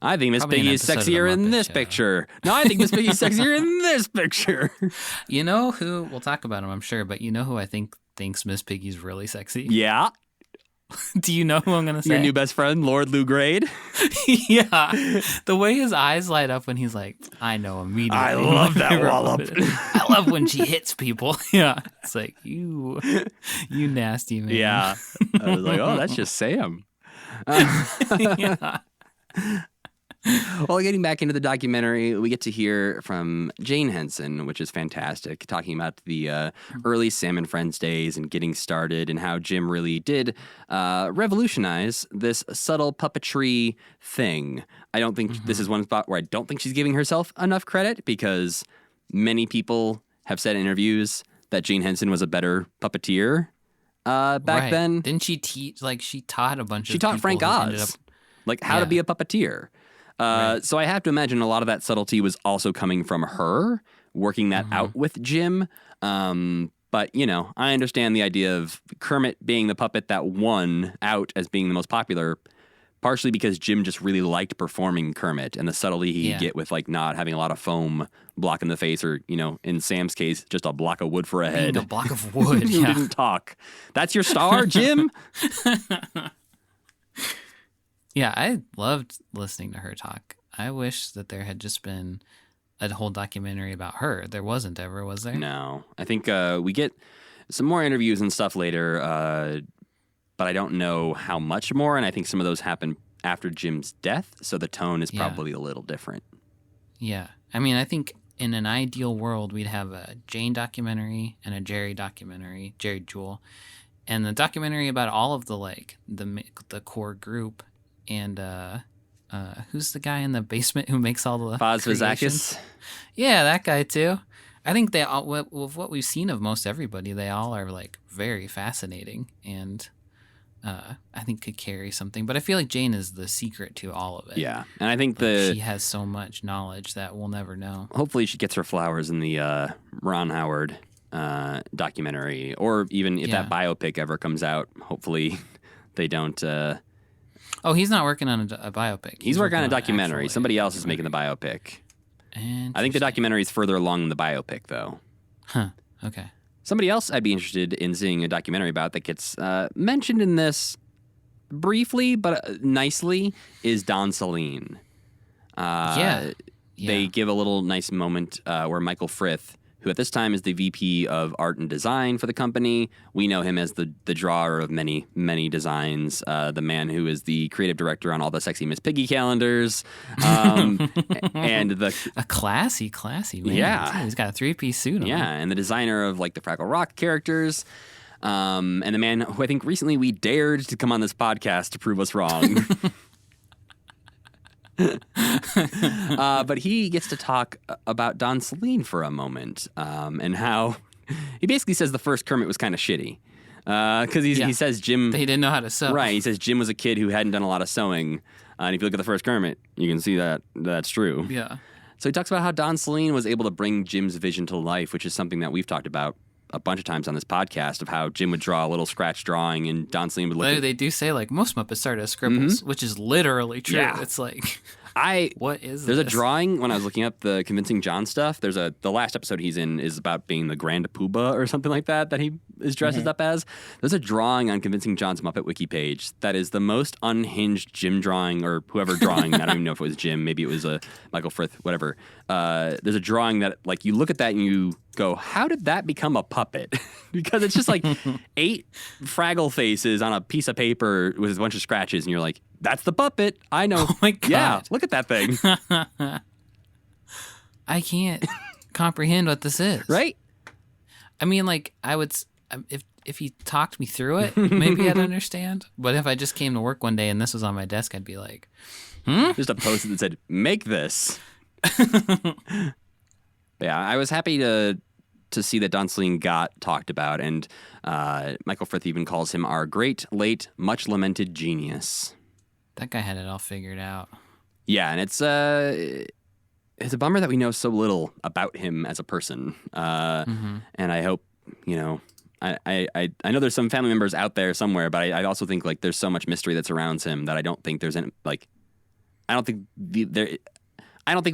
I think Miss Probably an Piggy is episode of The sexier in Muppet this Show. picture. No, I think Miss Piggy's sexier in this picture. You know who, we'll talk about him, I'm sure, but you know who I think thinks Miss Piggy's really sexy? Yeah. Do you know who I'm going to say? Your new best friend, Lord Lou Grade. Yeah. The way his eyes light up when he's like, I know immediately. I love that wallop. I love when she hits people. Yeah. It's like, you nasty man. Yeah. I was like, oh, that's just Sam. Yeah. Well, getting back into the documentary, we get to hear from Jane Henson, which is fantastic, talking about the early Sam and Friends days and getting started and how Jim really did revolutionize this subtle puppetry thing. I don't think this is one spot where I don't think she's giving herself enough credit, because many people have said in interviews that Jane Henson was a better puppeteer back then. Didn't she teach, like, she taught a bunch of She taught people Frank who ended Oz, up- like, how to be a puppeteer. So I have to imagine a lot of that subtlety was also coming from her, working that out with Jim. But, I understand the idea of Kermit being the puppet that won out as being the most popular, partially because Jim just really liked performing Kermit and the subtlety he'd get with, like, not having a lot of foam blocking the face, or, in Sam's case, just a block of wood for a head. A block of wood. Who Yeah. didn't talk. That's your star, Jim? Yeah, I loved listening to her talk. I wish that there had just been a whole documentary about her. There wasn't ever, was there? No. I think we get some more interviews and stuff later, but I don't know how much more, and I think some of those happen after Jim's death, so the tone is probably a little different. Yeah. I mean, I think in an ideal world, we'd have a Jane documentary and a Jerry documentary, Jerry Jewell, and the documentary about all of the, like, the core group, and who's the guy in the basement who makes all the Foz creations? Vazakis. Yeah, that guy too. I think they all, with what we've seen of most everybody, they all are like very fascinating and I think could carry something. But I feel like Jane is the secret to all of it. Yeah, and I think Like, she has so much knowledge that we'll never know. hopefully she gets her flowers in the Ron Howard documentary, or even if that biopic ever comes out. Hopefully they don't. Oh, he's not working on a biopic. He's working on a documentary. actual, Somebody else is making the biopic. And I think the documentary is further along than the biopic, though. Huh. Okay. Somebody else I'd be interested in seeing a documentary about that gets mentioned in this briefly but nicely is Don Saleen. They give a little nice moment where Michael Frith, who at this time is the VP of Art and Design for the company, we know him as the drawer of many, many designs, the man who is the creative director on all the Sexy Miss Piggy calendars, and a classy man. Yeah. He's got a 3-piece suit on. Yeah, and the designer of like the Fraggle Rock characters, and the man who I think recently we dared to come on this podcast to prove us wrong. But he gets to talk about Don Saleen for a moment, and how he basically says the first Kermit was kind of shitty. Because he says Jim... They didn't know how to sew. Right, he says Jim was a kid who hadn't done a lot of sewing. And if you look at the first Kermit, you can see that that's true. Yeah. So he talks about how Don Saleen was able to bring Jim's vision to life, which is something that we've talked about a bunch of times on this podcast, of how Jim would draw a little scratch drawing and Don Saleen would look at... They do say, like, most Muppets started as scribbles, which is literally true. Yeah. It's like... What is There's this? a drawing when I was looking up the Convincing John stuff. The last episode he's in is about being the Grand Poobah or something like that he is dressed up as. There's a drawing on Convincing John's Muppet Wiki page that is the most unhinged Jim drawing, or whoever drawing. I don't even know if it was Jim. Maybe it was Michael Frith, whatever. There's a drawing that, like, you look at that and you go, how did that become a puppet? Because it's just like 8 Fraggle faces on a piece of paper with a bunch of scratches, and you're like, that's the puppet. I know. Oh my God. Yeah, look at that thing. I can't comprehend what this is. Right? I mean, like, I would... If he talked me through it, maybe I'd understand. But if I just came to work one day and this was on my desk, I'd be like, Just a post-it that said, make this. Yeah, I was happy to see that Don Saleen got talked about, and Michael Frith even calls him our great, late, much lamented genius. That guy had it all figured out. Yeah, and it's a bummer that we know so little about him as a person. And I hope, I know there's some family members out there somewhere, but I also think, like, there's so much mystery that surrounds him that I don't think there's any, like, I don't think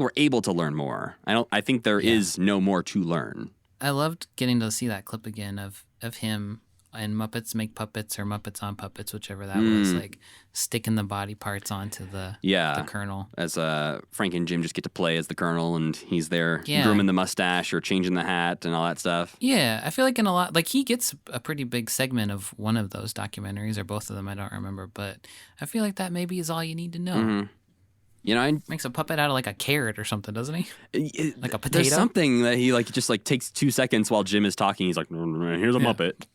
we're able to learn more. I think there is no more to learn. I loved getting to see that clip again of him and Muppets Make Puppets, or Muppets on Puppets, whichever that was, like sticking the body parts onto the Colonel. As Frank and Jim just get to play as the Colonel, and he's there grooming the mustache or changing the hat and all that stuff. Yeah, I feel like in a lot, like, he gets a pretty big segment of one of those documentaries, or both of them, I don't remember, but I feel like that maybe is all you need to know. Makes a puppet out of, like, a carrot or something, doesn't he? Like a potato? There's something that he, like, just, like, takes 2 seconds while Jim is talking. He's like, here's a Muppet.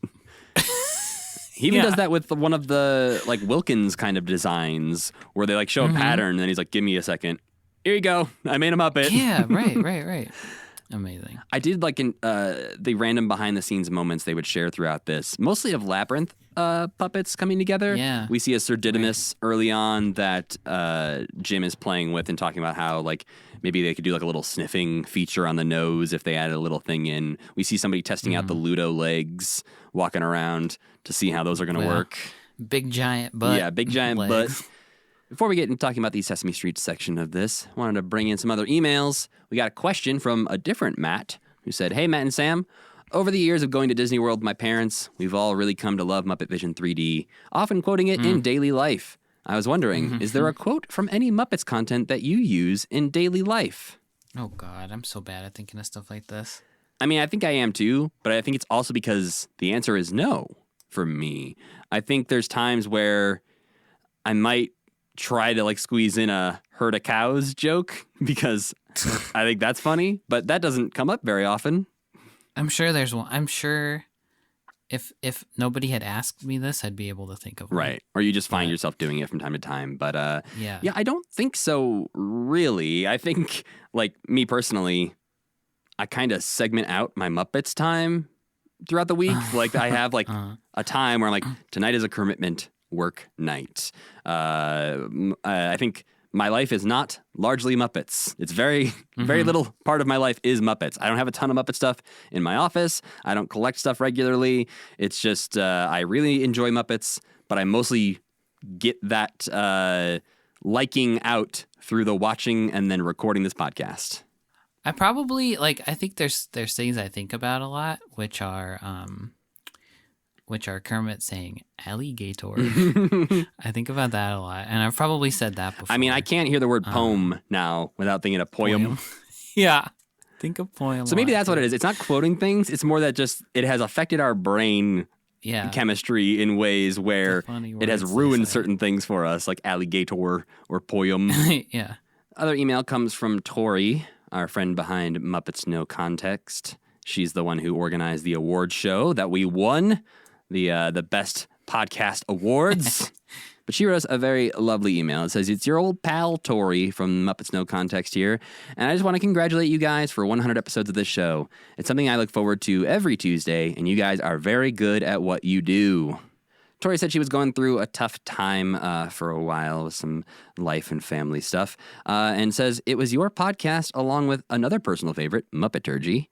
He even does that with one of the, like, Wilkins kind of designs, where they, like, show a pattern, and then he's like, give me a second. Here you go. I made a Muppet. Yeah, right. Amazing. I did like the random behind the scenes moments they would share throughout this, mostly of Labyrinth puppets coming together. Yeah. We see a Sir Didymus early on that Jim is playing with and talking about how, like, maybe they could do like a little sniffing feature on the nose if they added a little thing in. We see somebody testing out the Ludo legs, walking around to see how those are going to work. Big giant butt. Yeah, big giant legs. butt. Before we get into talking about the Sesame Street section of this, I wanted to bring in some other emails. We got a question from a different Matt who said, "Hey, Matt and Sam, over the years of going to Disney World with my parents, we've all really come to love Muppet Vision 3D, often quoting it in daily life. I was wondering, is there a quote from any Muppets content that you use in daily life?" Oh, God, I'm so bad at thinking of stuff like this. I mean, I think I am too, but I think it's also because the answer is no for me. I think there's times where I might try to, like, squeeze in a herd of cows joke because I think that's funny, but that doesn't come up very often. I'm sure there's one. I'm sure if nobody had asked me this, I'd be able to think of one. Right. Or you just find yourself doing it from time to time. But Yeah. yeah, I don't think so, really. I think, like, me personally, I kind of segment out my Muppets time throughout the week. Like, I have, like, a time where I'm like, tonight is a commitment work night. I think my life is not largely Muppets. It's very little part of my life is Muppets. I don't have a ton of Muppet stuff in my office. I don't collect stuff regularly. It's just I really enjoy Muppets, but I mostly get that liking out through the watching and then recording this podcast. I probably I think there's things I think about a lot, which are Kermit saying alligator. I think about that a lot, and I've probably said that before. I mean, I can't hear the word poem now without thinking of poem. Yeah, think of poem. So maybe that's what it is. It's not quoting things. It's more that just it has affected our brain chemistry in ways where it has ruined certain things for us, like alligator or poem. Yeah. Other email comes from Tori, our friend behind Muppets No Context. She's the one who organized the award show that we won, the Best Podcast Awards. But she wrote us a very lovely email. It says, it's your old pal, Tori, from Muppets No Context here, and I just want to congratulate you guys for 100 episodes of this show. It's something I look forward to every Tuesday, and you guys are very good at what you do. Tori said she was going through a tough time for a while with some life and family stuff, and says, it was your podcast, along with another personal favorite, Muppeturgy,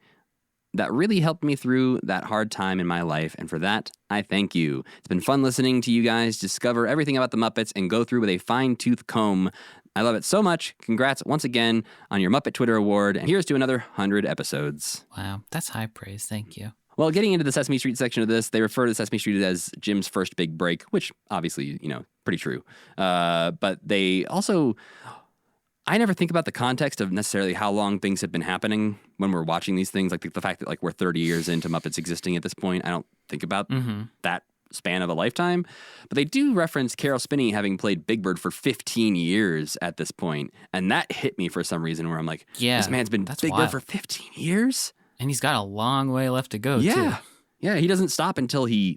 that really helped me through that hard time in my life, and for that, I thank you. It's been fun listening to you guys discover everything about the Muppets and go through with a fine-tooth comb. I love it so much. Congrats once again on your Muppet Twitter Award, and here's to another 100 episodes. Wow, that's high praise. Thank you. Well, getting into the Sesame Street section of this, they refer to Sesame Street as Jim's first big break, which obviously, pretty true. But they also... I never think about the context of necessarily how long things have been happening when we're watching these things. Like the fact that we're 30 years into Muppets existing at this point. I don't think about that span of a lifetime. But they do reference Carol Spinney having played Big Bird for 15 years at this point. And that hit me for some reason where I'm like, this man's been Big Bird for 15 years? And he's got a long way left to go, too. Yeah, he doesn't stop until he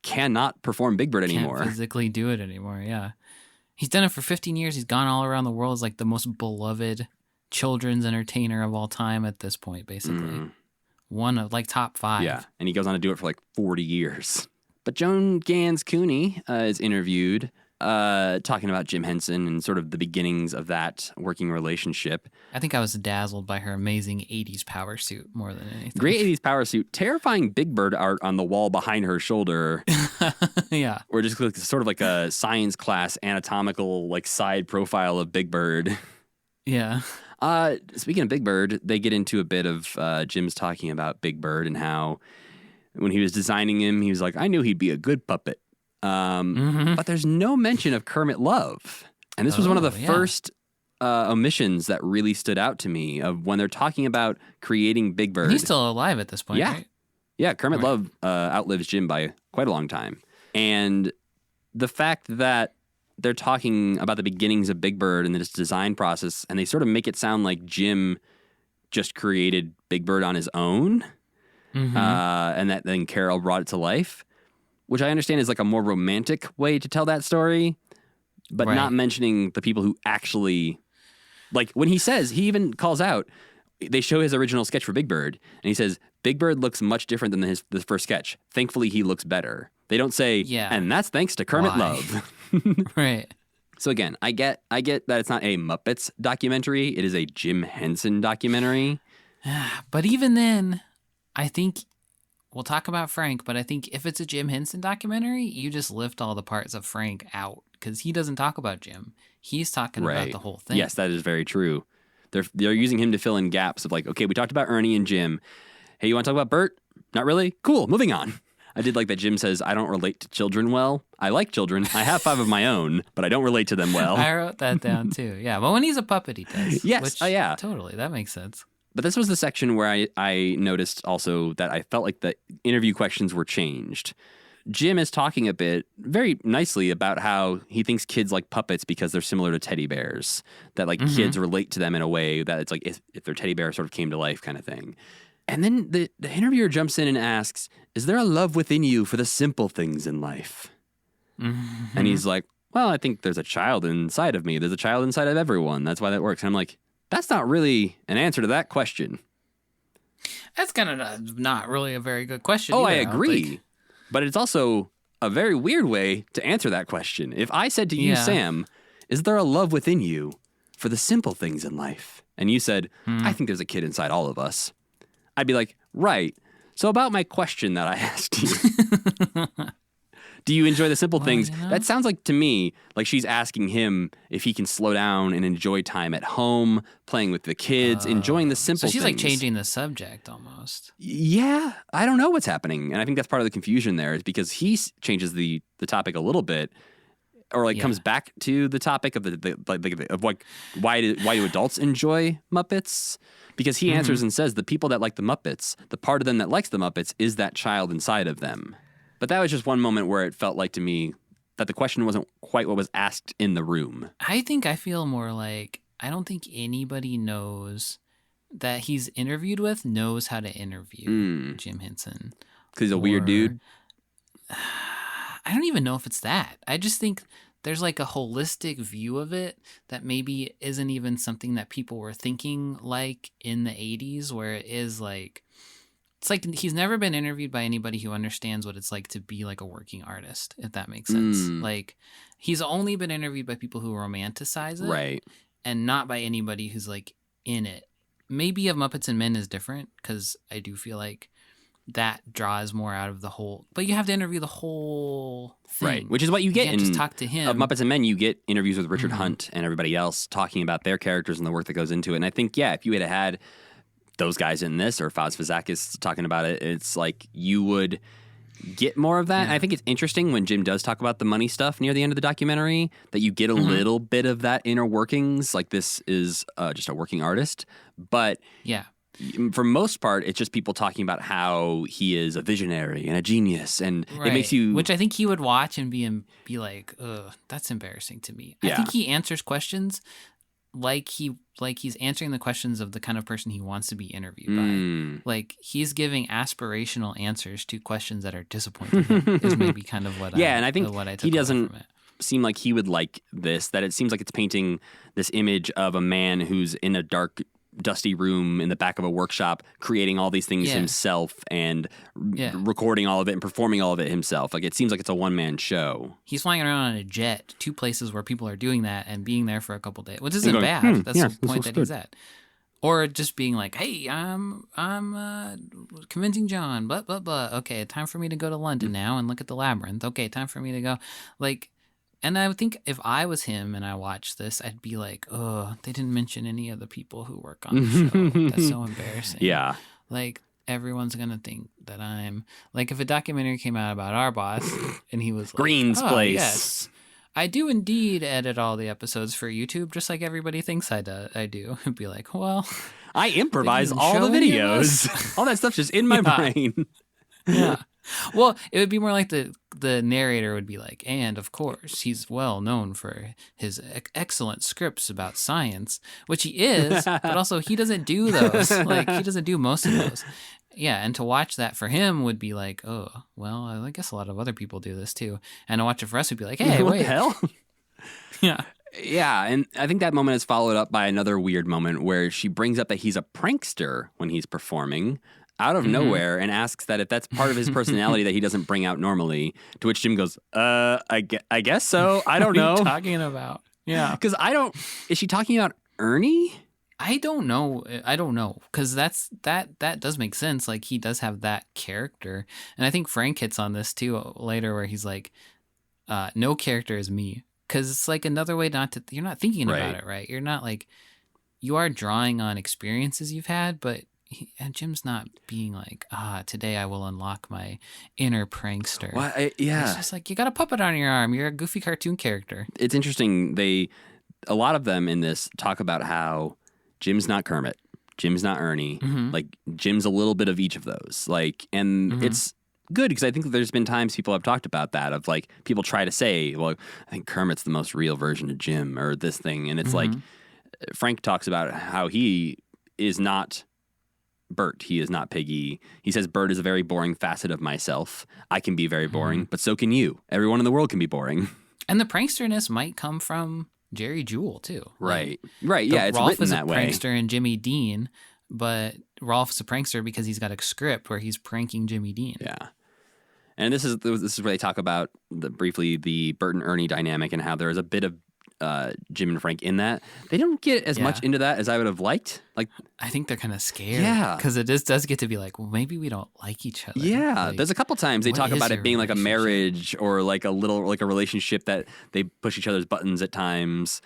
cannot perform Big Bird anymore. Can't physically do it anymore, yeah. He's done it for 15 years. He's gone all around the world as the most beloved children's entertainer of all time at this point, basically. One of top 5. Yeah, and he goes on to do it for 40 years. But Joan Gans Cooney is interviewed talking about Jim Henson and sort of the beginnings of that working relationship. I think I was dazzled by her amazing 80s power suit more than anything. Great 80s power suit. Terrifying Big Bird art on the wall behind her shoulder. Yeah. Or just sort of like a science class anatomical side profile of Big Bird. Yeah. Speaking of Big Bird, they get into a bit of Jim's talking about Big Bird and how when he was designing him, he was like, I knew he'd be a good puppet. But there's no mention of Kermit Love. And this was one of the first omissions that really stood out to me of when they're talking about creating Big Bird. He's still alive at this point, right? Yeah, Kermit Love outlives Jim by quite a long time. And the fact that they're talking about the beginnings of Big Bird and this design process, and they sort of make it sound like Jim just created Big Bird on his own, and that then Carol brought it to life, which I understand is a more romantic way to tell that story, but not mentioning the people who actually, when he says, he even calls out, they show his original sketch for Big Bird, and he says, Big Bird looks much different than the first sketch. Thankfully, he looks better. They don't say, and that's thanks to Kermit Love. Right. So again, I get that it's not a Muppets documentary. It is a Jim Henson documentary. But even then, I think... We'll talk about Frank, but I think if it's a Jim Henson documentary, you just lift all the parts of Frank out because he doesn't talk about Jim. He's talking about the whole thing. Yes, that is very true. They're using him to fill in gaps of okay, we talked about Ernie and Jim. Hey, you want to talk about Bert? Not really? Cool, moving on. I did like that Jim says, I don't relate to children well. I like children. I have 5 of my own, but I don't relate to them well. I wrote that down too. Yeah, but when he's a puppet, he does. Yes, yeah. Totally, that makes sense. But this was the section where I noticed also that I felt like the interview questions were changed. Jim is talking a bit very nicely about how he thinks kids like puppets because they're similar to teddy bears, that kids relate to them in a way that it's if their teddy bear sort of came to life kind of thing. And then the interviewer jumps in and asks, is there a love within you for the simple things in life? Mm-hmm. And he's like, well, I think there's a child inside of me. There's a child inside of everyone. That's why that works. And I'm like, that's not really an answer to that question. That's kind of not really a very good question. Oh, either, I don't agree. think. But it's also a very weird way to answer that question. If I said to you, Yeah. Sam, is there a love within you for the simple things in life? And you said, I think there's a kid inside all of us. I'd be like, right. So about my question that I asked you, do you enjoy the simple things? you know. That sounds like to me, like she's asking him if he can slow down and enjoy time at home, playing with the kids, enjoying the simple So she's things. like changing the subject almost. Yeah, I don't know what's happening. And I think that's part of the confusion there is because he changes the topic a little bit or like comes back to the topic of why do adults enjoy Muppets? Because he answers and says the people that like the Muppets, the part of them that likes the Muppets is that child inside of them. But that was just one moment where it felt like to me that the question wasn't quite what was asked in the room. I think I feel more like I don't think anybody knows that he's interviewed with knows how to interview Jim Henson. Because he's a weird dude. I don't even know if it's that. I just think there's like a holistic view of it that maybe isn't even something that people were thinking like in the 80s, where it is like, it's like he's never been interviewed by anybody who understands what it's like to be like a working artist, if that makes sense. Like he's only been interviewed by people who romanticize it. Right. And not by anybody who's like in it. Maybe of Muppets and Men is different because I do feel like that draws more out of the whole. But you have to interview the whole thing. Right, which is what you get can't in just talk to him. Of Muppets and Men. You get interviews with Richard Hunt and everybody else talking about their characters and the work that goes into it. And I think, yeah, if you had those guys in this or Faz Fazakis talking about it, it's like you would get more of that. And I think it's interesting when Jim does talk about the money stuff near the end of the documentary that you get a little bit of that inner workings. Like this is just a working artist. But yeah. for most part, it's just people talking about how he is a visionary and a genius, and it makes you. Which I think he would watch and be like, "Ugh, that's embarrassing to me." Yeah. I think he answers questions like he's answering the questions of the kind of person he wants to be interviewed by. Like he's giving aspirational answers to questions that are disappointing him, is maybe kind of what and I think what I took he away doesn't from it. seem like he would like this. That it seems like it's painting this image of a man who's in a dark, dusty room in the back of a workshop creating all these things himself and recording all of it and performing all of it himself. Like it seems like it's a one-man show. He's flying around on a jet to places where people are doing that and being there for a couple days, which isn't bad. That's the point that he's at. Or just being like, "Hey, I'm convincing John, blah blah blah. Okay, time for me to go to London now and look at the labyrinth. Okay, time for me to go." Like, and I would think if I was him and I watched this, I'd be like, "Oh, they didn't mention any of the people who work on the show. That's so embarrassing." Yeah. Like everyone's gonna think that I'm like if a documentary came out about our boss and he was like, Green's "Oh, place." Yes, I do indeed edit all the episodes for YouTube, just like everybody thinks I do. It'd be like, well, I improvise They didn't all the show any of us. videos. All that stuff's just in my brain. yeah. Well, it would be more like the narrator would be like, and of course, he's well known for his excellent scripts about science, which he is, but also he doesn't do those. Like he doesn't do most of those. Yeah, and to watch that for him would be like, oh, well, I guess a lot of other people do this too. And to watch it for us would be like, hey, What wait, the hell? yeah. Yeah, and I think that moment is followed up by another weird moment where she brings up that he's a prankster when he's performing out of nowhere and asks that if that's part of his personality that he doesn't bring out normally, to which Jim goes, I guess so. I don't know. What are you talking about? Yeah. Because is she talking about Ernie? I don't know. Because that does make sense. Like he does have that character. And I think Frank hits on this too later where he's like, no character is me. Because it's like another way you're not thinking about it, right? You're not like, you are drawing on experiences you've had, but and Jim's not being like, today I will unlock my inner prankster. Yeah. It's just like, you got a puppet on your arm. You're a goofy cartoon character. It's interesting. A lot of them in this talk about how Jim's not Kermit. Jim's not Ernie. Like Jim's a little bit of each of those. Like, and it's good because I think that there's been times people have talked about that of like people try to say, well, I think Kermit's the most real version of Jim or this thing. And it's like Frank talks about how he is not Bert. He is not Piggy. He says Bert is a very boring facet of myself. I can be very boring, but so can you. Everyone in the world can be boring. And the pranksterness might come from Jerry Jewell too. Right. Right. Yeah, it's Rolf written is that a way. prankster and Jimmy Dean, but Rolf's a prankster because he's got a script where he's pranking Jimmy Dean. Yeah. And this is where they talk about briefly the Bert and Ernie dynamic and how there is a bit of Jim and Frank in that. They don't get as much into that as I would have liked. Like, I think they're kind of scared. Yeah. Because it just does get to be like, well, maybe we don't like each other. yeah, Like, there's a couple times they what talk is about your it being like a relationship? marriage or like a relationship that they push each other's buttons at times.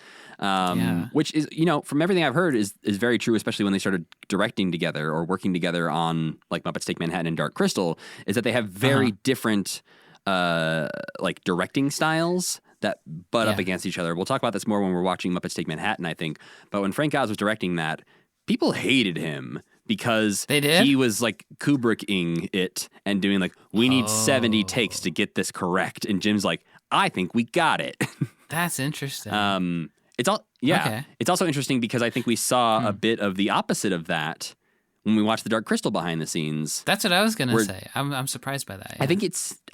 Which is, from everything I've heard is very true, especially when they started directing together or working together on like Muppets Take Manhattan and Dark Crystal, is that they have very different like directing styles that butt up against each other. We'll talk about this more when we're watching Muppets Take Manhattan, I think. But when Frank Oz was directing that, people hated him because They did? he was like Kubricking it and doing like, we need 70 takes to get this correct. And Jim's like, I think we got it. That's interesting. Okay. It's also interesting because I think we saw a bit of the opposite of that when we watched the Dark Crystal behind the scenes. That's what I was gonna say. I'm surprised by that. I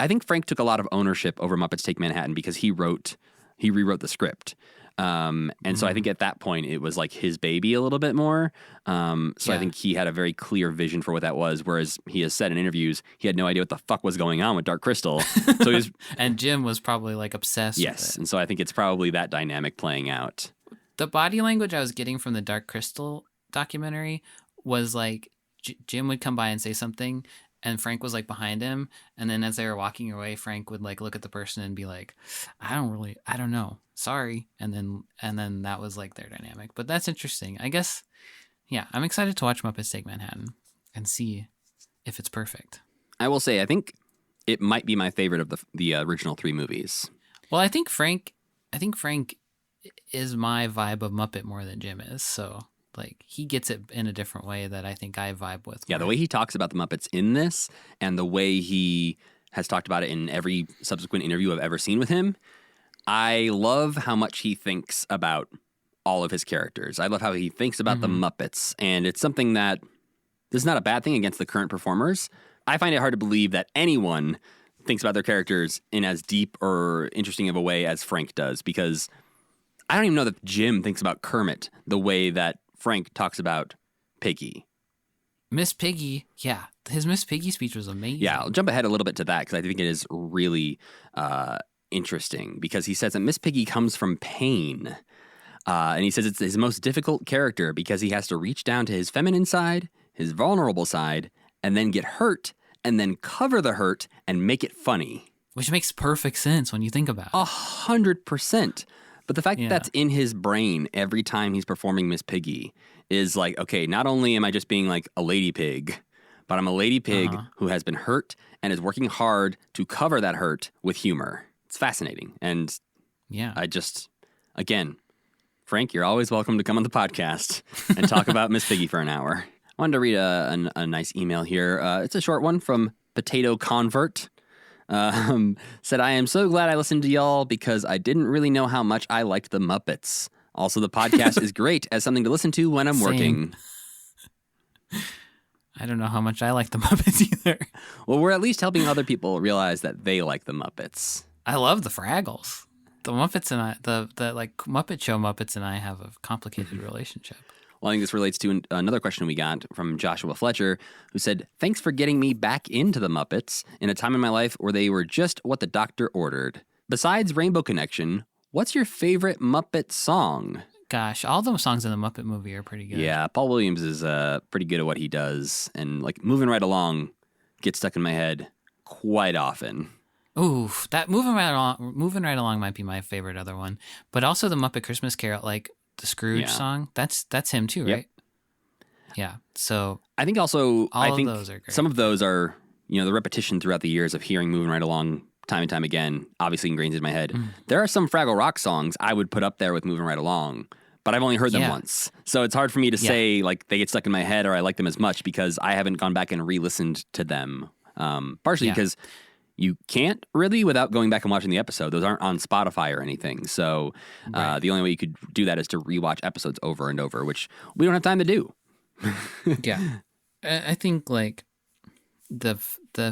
think Frank took a lot of ownership over Muppets Take Manhattan because he rewrote the script. And so I think at that point it was like his baby a little bit more. I think he had a very clear vision for what that was. Whereas he has said in interviews, he had no idea what the fuck was going on with Dark Crystal. So he was, and Jim was probably like obsessed with yes. it. And so I think it's probably that dynamic playing out. The body language I was getting from the Dark Crystal documentary was like Jim would come by and say something, and Frank was like behind him, and then as they were walking away, Frank would like look at the person and be like, I don't know, sorry, and then that was like their dynamic. But that's interesting. I guess, yeah, I'm excited to watch Muppets Take Manhattan and see if it's perfect. I will say, I think it might be my favorite of the original three movies. Well, I think Frank is my vibe of Muppet more than Jim is, so like he gets it in a different way that I think I vibe with. Yeah, the way he talks about the Muppets in this and the way he has talked about it in every subsequent interview I've ever seen with him, I love how much he thinks about all of his characters. I love how he thinks about the Muppets, and it's something that this is not a bad thing against the current performers. I find it hard to believe that anyone thinks about their characters in as deep or interesting of a way as Frank does, because I don't even know that Jim thinks about Kermit the way that Frank talks about Piggy. Miss Piggy, yeah. His Miss Piggy speech was amazing. Yeah, I'll jump ahead a little bit to that because I think it is really interesting because he says that Miss Piggy comes from pain. And he says it's his most difficult character because he has to reach down to his feminine side, his vulnerable side, and then get hurt, and then cover the hurt and make it funny. Which makes perfect sense when you think about it. 100%. But the fact that that's in his brain every time he's performing Miss Piggy is like, okay, not only am I just being like a lady pig, but I'm a lady pig who has been hurt and is working hard to cover that hurt with humor. It's fascinating. And I just, again, Frank, you're always welcome to come on the podcast and talk about Miss Piggy for an hour. I wanted to read a nice email here. It's a short one from Potato Convert. Said, I am so glad I listened to y'all because I didn't really know how much I liked the Muppets. Also, the podcast is great as something to listen to when I'm working. I don't know how much I like the Muppets either. Well, we're at least helping other people realize that they like the Muppets. I love the Fraggles. The Muppets and I, the like Muppet Show Muppets and I have a complicated relationship. Well, I think this relates to another question we got from Joshua Fletcher, who said, thanks for getting me back into the Muppets in a time in my life where they were just what the doctor ordered. Besides Rainbow Connection, what's your favorite Muppet song? Gosh, all the songs in the Muppet movie are pretty good. Yeah, Paul Williams is pretty good at what he does. And like Moving Right Along gets stuck in my head quite often. Ooh, that Moving Right Along might be my favorite other one. But also the Muppet Christmas Carol, like the Scrooge song, that's him too, right? Yeah. So I think also of those are great. Some of those are, the repetition throughout the years of hearing Moving Right Along time and time again, obviously ingrained in my head. There are some Fraggle Rock songs I would put up there with Moving Right Along, but I've only heard them once. So it's hard for me to say like they get stuck in my head or I like them as much because I haven't gone back and re-listened to them. Partially because you can't really without going back and watching the episode. Those aren't on Spotify or anything. So the only way you could do that is to rewatch episodes over and over, which we don't have time to do. Yeah. I think like the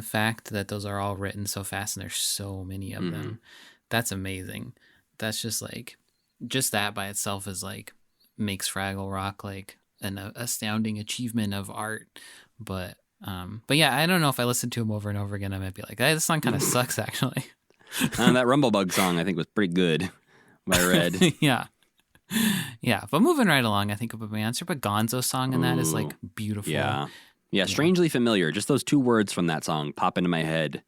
fact that those are all written so fast and there's so many of them, that's amazing. That's just like, just that by itself is like makes Fraggle Rock like an astounding achievement of art. But yeah, I don't know if I listened to him over and over again, I might be like, hey, this song kind of sucks actually. That Rumblebug song I think was pretty good. What I read. Yeah. But moving right along, I think of my answer. But Gonzo's song in that is like beautiful. Yeah, strangely familiar. Just those two words from that song pop into my head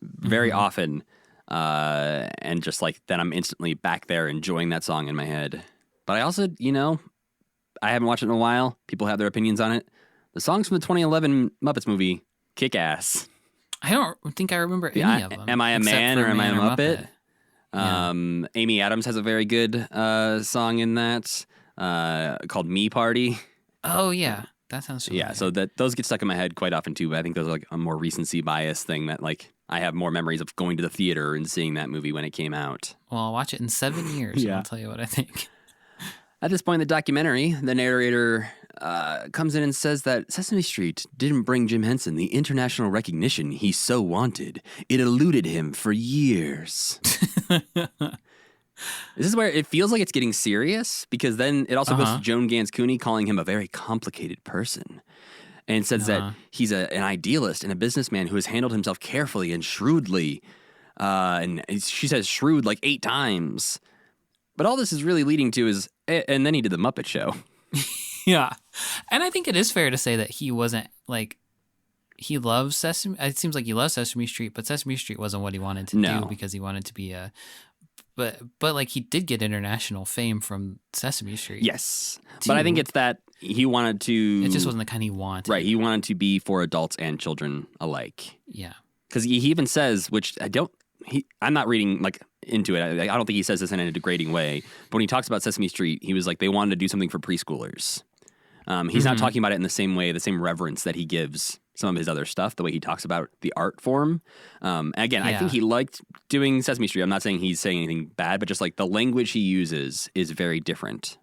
very often. And just like then I'm instantly back there enjoying that song in my head. But I also, I haven't watched it in a while. People have their opinions on it. The songs from the 2011 Muppets movie kick ass. I don't think I remember any of them. Am I a Man or Am I a Muppet? Yeah. Amy Adams has a very good song in that called Me Party. Oh, yeah. That sounds familiar. Yeah, so those get stuck in my head quite often too, but I think those are like a more recency bias thing that like I have more memories of going to the theater and seeing that movie when it came out. Well, I'll watch it in 7 years and I'll tell you what I think. At this point in the documentary, the narrator comes in and says that Sesame Street didn't bring Jim Henson the international recognition he so wanted. It eluded him for years. This is where it feels like it's getting serious, because then it also goes to Joan Gans Cooney calling him a very complicated person. And says that he's an idealist and a businessman who has handled himself carefully and shrewdly. And she says shrewd like 8 times. But all this is really leading to is, and then he did the Muppet Show. Yeah. And I think it is fair to say that he wasn't like, he loves Sesame. It seems like he loves Sesame Street, but Sesame Street wasn't what he wanted to do because he wanted to be a, but like he did get international fame from Sesame Street. Yes. But I think it's that he wanted to. It just wasn't the kind he wanted. Right. He wanted to be for adults and children alike. Yeah. Because he even says, which I'm not reading like into it. I don't think he says this in a degrading way. But when he talks about Sesame Street, he was like, they wanted to do something for preschoolers. He's not talking about it in the same way, the same reverence that he gives some of his other stuff, the way he talks about the art form. Again, I think he liked doing Sesame Street. I'm not saying he's saying anything bad, but just like the language he uses is very different.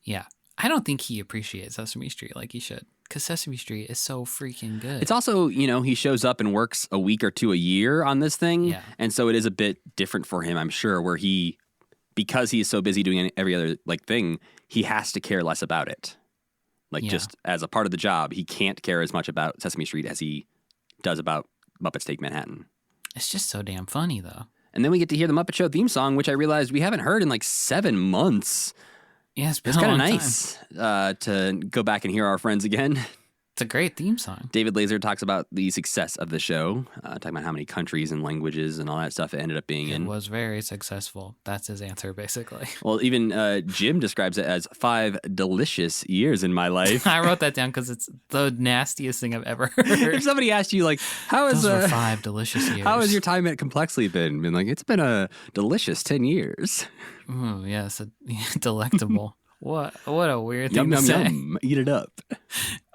Yeah. I don't think he appreciates Sesame Street like he should, because Sesame Street is so freaking good. It's also, he shows up and works a week or 2 a year on this thing. Yeah. And so it is a bit different for him, I'm sure, where because he is so busy doing every other like thing, he has to care less about it. Like just as a part of the job, he can't care as much about Sesame Street as he does about Muppets Take Manhattan. It's just so damn funny, though. And then we get to hear the Muppet Show theme song, which I realized we haven't heard in like 7 months. Yeah, it's kind of nice to go back and hear our friends again. It's a great theme song. David Lazer talks about the success of the show, talking about how many countries and languages and all that stuff it ended up being in. It was very successful. That's his answer, basically. Well, even Jim describes it as 5 delicious years in my life. I wrote that down because it's the nastiest thing I've ever heard. If somebody asked you, like, those were 5 delicious years. How has your time at Complexly been? Been like, it's been a delicious 10 years. Ooh, yes, delectable. What a weird thing yum, to yum, say. Yum. Eat it up.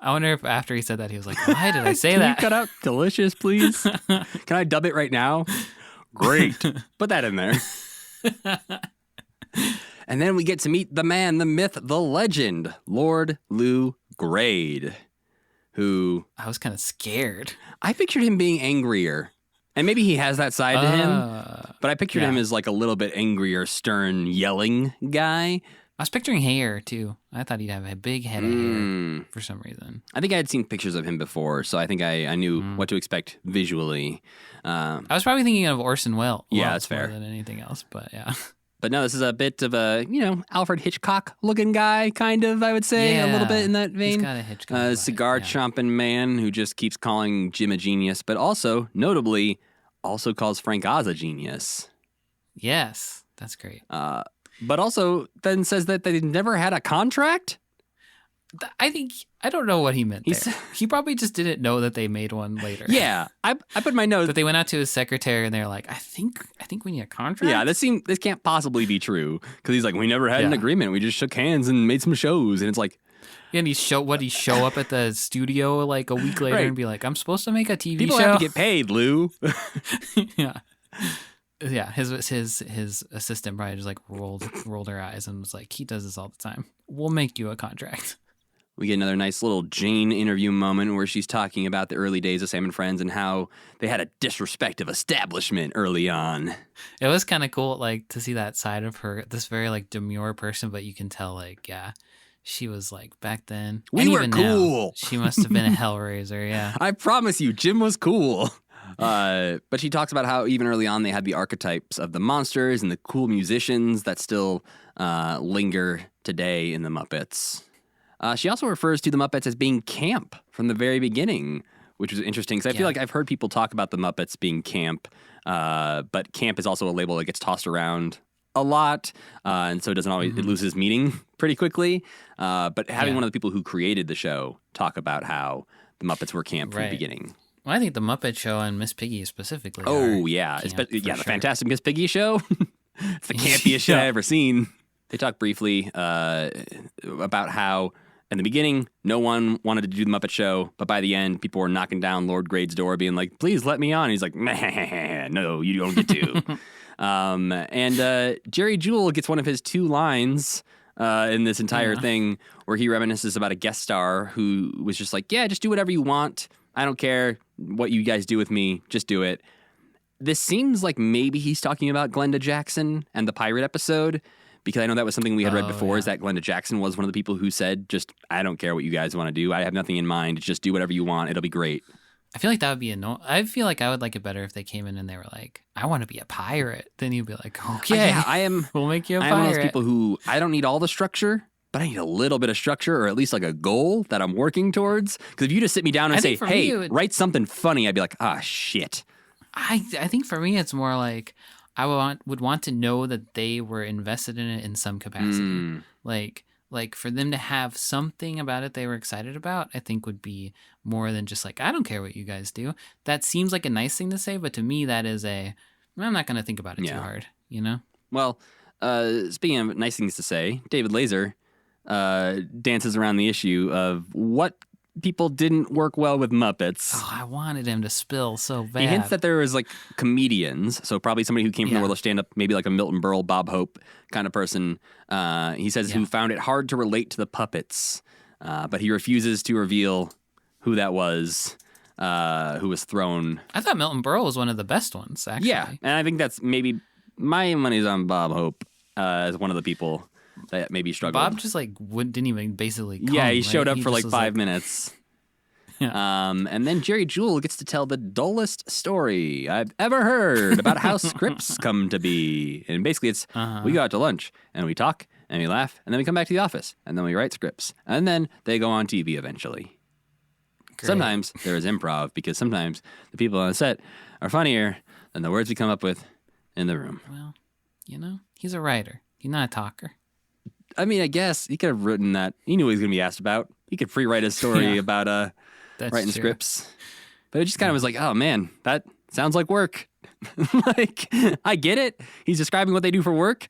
I wonder if after he said that, he was like, why did I say that? Can you cut out delicious, please? Can I dub it right now? Great. Put that in there. And then we get to meet the man, the myth, the legend, Lord Lou Grade, who... I was kind of scared. I pictured him being angrier. And maybe he has that side to him. But I pictured him as like a little bit angrier, stern, yelling guy. I was picturing hair, too. I thought he'd have a big head of hair for some reason. I think I had seen pictures of him before, so I think I knew what to expect visually. I was probably thinking of Orson Welles. Yeah, that's fair. More than anything else, but yeah. But no, this is a bit of a, Alfred Hitchcock-looking guy, kind of, I would say, a little bit in that vein. He's got a Hitchcock vibe, cigar-chomping man who just keeps calling Jim a genius, but also, notably, also calls Frank Oz a genius. Yes, that's great. But also then says that they never had a contract? I don't know what he meant there. He probably just didn't know that they made one later. Yeah, I put my notes. But they went out to his secretary and they're like, I think we need a contract. Yeah, this can't possibly be true, because he's like, we never had an agreement. We just shook hands and made some shows, and it's like. And he show up at the studio like a week later and be like, I'm supposed to make a TV People show. have to get paid, Lou. Yeah. Yeah, his assistant probably just like rolled her eyes and was like, he does this all the time. We'll make you a contract. We get another nice little Jane interview moment where she's talking about the early days of Sam and Friends and how they had a disrespect of establishment early on. It was kind of cool, like, to see that side of her, this very, like, demure person, but you can tell, like, yeah, she was, like, back then. We and were even cool. Now, she must have been a Hellraiser, yeah. I promise you, Jim was cool. But she talks about how even early on they had the archetypes of the monsters and the cool musicians that still linger today in the Muppets. She also refers to the Muppets as being camp from the very beginning, which was interesting because I feel like I've heard people talk about the Muppets being camp, but camp is also a label that gets tossed around a lot, and so it doesn't always it loses meaning pretty quickly. But having one of the people who created the show talk about how the Muppets were camp from the beginning. Well, I think the Muppet Show and Miss Piggy specifically. Oh yeah, the Fantastic Miss Piggy show. It's the campiest shit I ever seen. They talk briefly about how in the beginning no one wanted to do the Muppet Show, but by the end people were knocking down Lord Grade's door, being like, "Please let me on." And he's like, "No, you don't get to." And Jerry Jewell gets one of his 2 lines in this entire thing where he reminisces about a guest star who was just like, "Yeah, just do whatever you want. I don't care what you guys do with me. Just do it." This seems like maybe he's talking about Glenda Jackson and the pirate episode, because I know that was something we had read before, is that Glenda Jackson was one of the people who said, just, I don't care what you guys want to do. I have nothing in mind. Just do whatever you want. It'll be great. I feel like that would be I feel like I would like it better if they came in and they were like, "I want to be a pirate." Then you'd be like, "Okay, we'll make you a pirate." I'm one of those people who, I don't need all the structure, but I need a little bit of structure, or at least like a goal that I'm working towards. Because if you just sit me down and say, "Hey, write something funny," I'd be like, "Ah, shit." I think for me, it's more like I would want to know that they were invested in it in some capacity. Like for them to have something about it they were excited about, I think would be more than just like, "I don't care what you guys do." That seems like a nice thing to say, but to me, that is I'm not going to think about it too hard, you know? Well, speaking of nice things to say, David Laser dances around the issue of what people didn't work well with Muppets. Oh, I wanted him to spill so bad. He hints that there was like comedians, so probably somebody who came from the world of stand-up, maybe like a Milton Berle, Bob Hope kind of person. He says who found it hard to relate to the puppets, but he refuses to reveal who that was, who was thrown. I thought Milton Berle was one of the best ones, actually. Yeah, and I think that's maybe my money's on Bob Hope as one of the people that maybe struggled. Bob just like didn't even basically come, he showed up he for like 5 like, minutes. Yeah. And then Jerry Jewell gets to tell the dullest story I've ever heard about how scripts come to be. And basically it's, we go out to lunch and we talk and we laugh and then we come back to the office and then we write scripts and then they go on TV eventually. Great. Sometimes there is improv because sometimes the people on the set are funnier than the words we come up with in the room. Well, you know, he's a writer. He's not a talker. I mean, I guess he could have written that. He knew what he was going to be asked about. He could free write a story about writing scripts. But it just kind of was like, oh, man, that sounds like work. Like, I get it. He's describing what they do for work.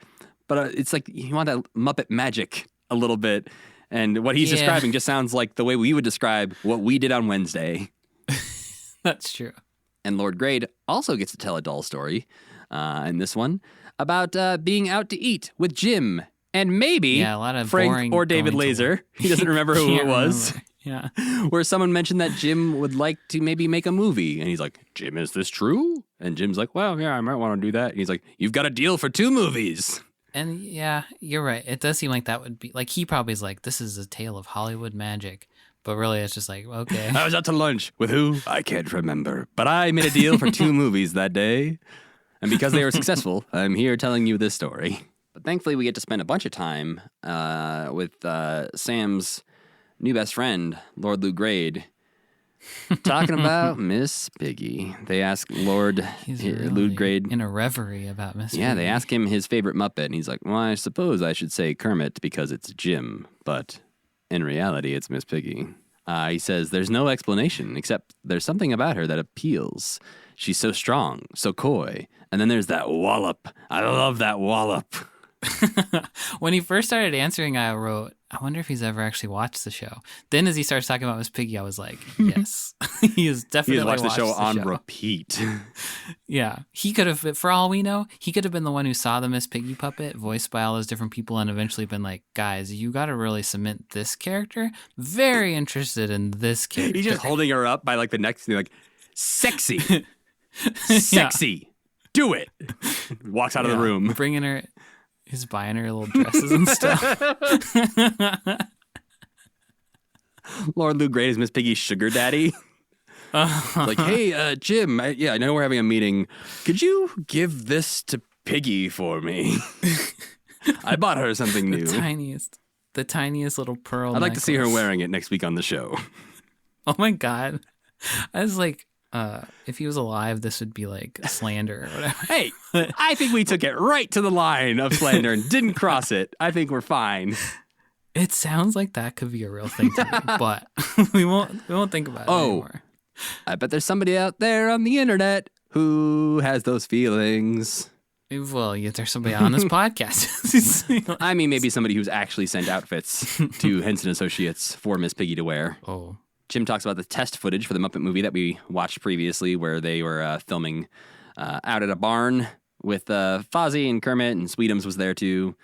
But it's like you want that Muppet magic a little bit. And what he's describing just sounds like the way we would describe what we did on Wednesday. That's true. And Lord Grade also gets to tell a dull story in this one about being out to eat with Jim. And maybe a lot of Frank or David Laser. He doesn't remember who it was. Yeah. Where someone mentioned that Jim would like to maybe make a movie. And he's like, "Jim, is this true?" And Jim's like, "Well, yeah, I might want to do that." And he's like, "You've got a deal for 2 movies. And yeah, you're right. It does seem like that would be like he probably is like, "This is a tale of Hollywood magic." But really, it's just like, okay. I was out to lunch with who? I can't remember. But I made a deal for 2 movies that day. And because they were successful, I'm here telling you this story. But thankfully, we get to spend a bunch of time with Sam's new best friend, Lord Lou Grade, talking about Miss Piggy. They ask Lord Lou Grade in a reverie about Miss Piggy. Yeah, they ask him his favorite Muppet, and he's like, "Well, I suppose I should say Kermit because it's Jim, but in reality, it's Miss Piggy." He says, "There's no explanation, except there's something about her that appeals. She's so strong, so coy, and then there's that wallop. I love that wallop." When he first started answering, I wrote, I wonder if he's ever actually watched the show. Then as he starts talking about Miss Piggy, I was like, yes, he has He definitely has watched the show on show. repeat. Yeah. He could have, for all we know, he could have been the one who saw the Miss Piggy puppet voiced by all those different people and eventually been like, guys, you got to really cement this character. Very interested in this character. He's just holding her up by like the next thing, like, sexy. Sexy. Do it. Walks out of the room. Bringing her, he's buying her little dresses and stuff. Lord Lou Great is Miss Piggy's sugar daddy. Like, hey, Jim, I know we're having a meeting. Could you give this to Piggy for me? I bought her something new. The tiniest little pearl I'd like to see her necklace. wearing it next week on the show. Oh my God. I was like, if he was alive, this would be like slander or whatever. Hey, I think we took it right to the line of slander and didn't cross it. I think we're fine. It sounds like that could be a real thing to me, but we won't think about it anymore. I bet there's somebody out there on the internet who has those feelings. Well, there's somebody on this podcast. I mean, maybe somebody who's actually sent outfits to Henson Associates for Miss Piggy to wear. Oh. Jim talks about the test footage for the Muppet movie that we watched previously, where they were filming out at a barn with Fozzie and Kermit, and Sweetums was there too.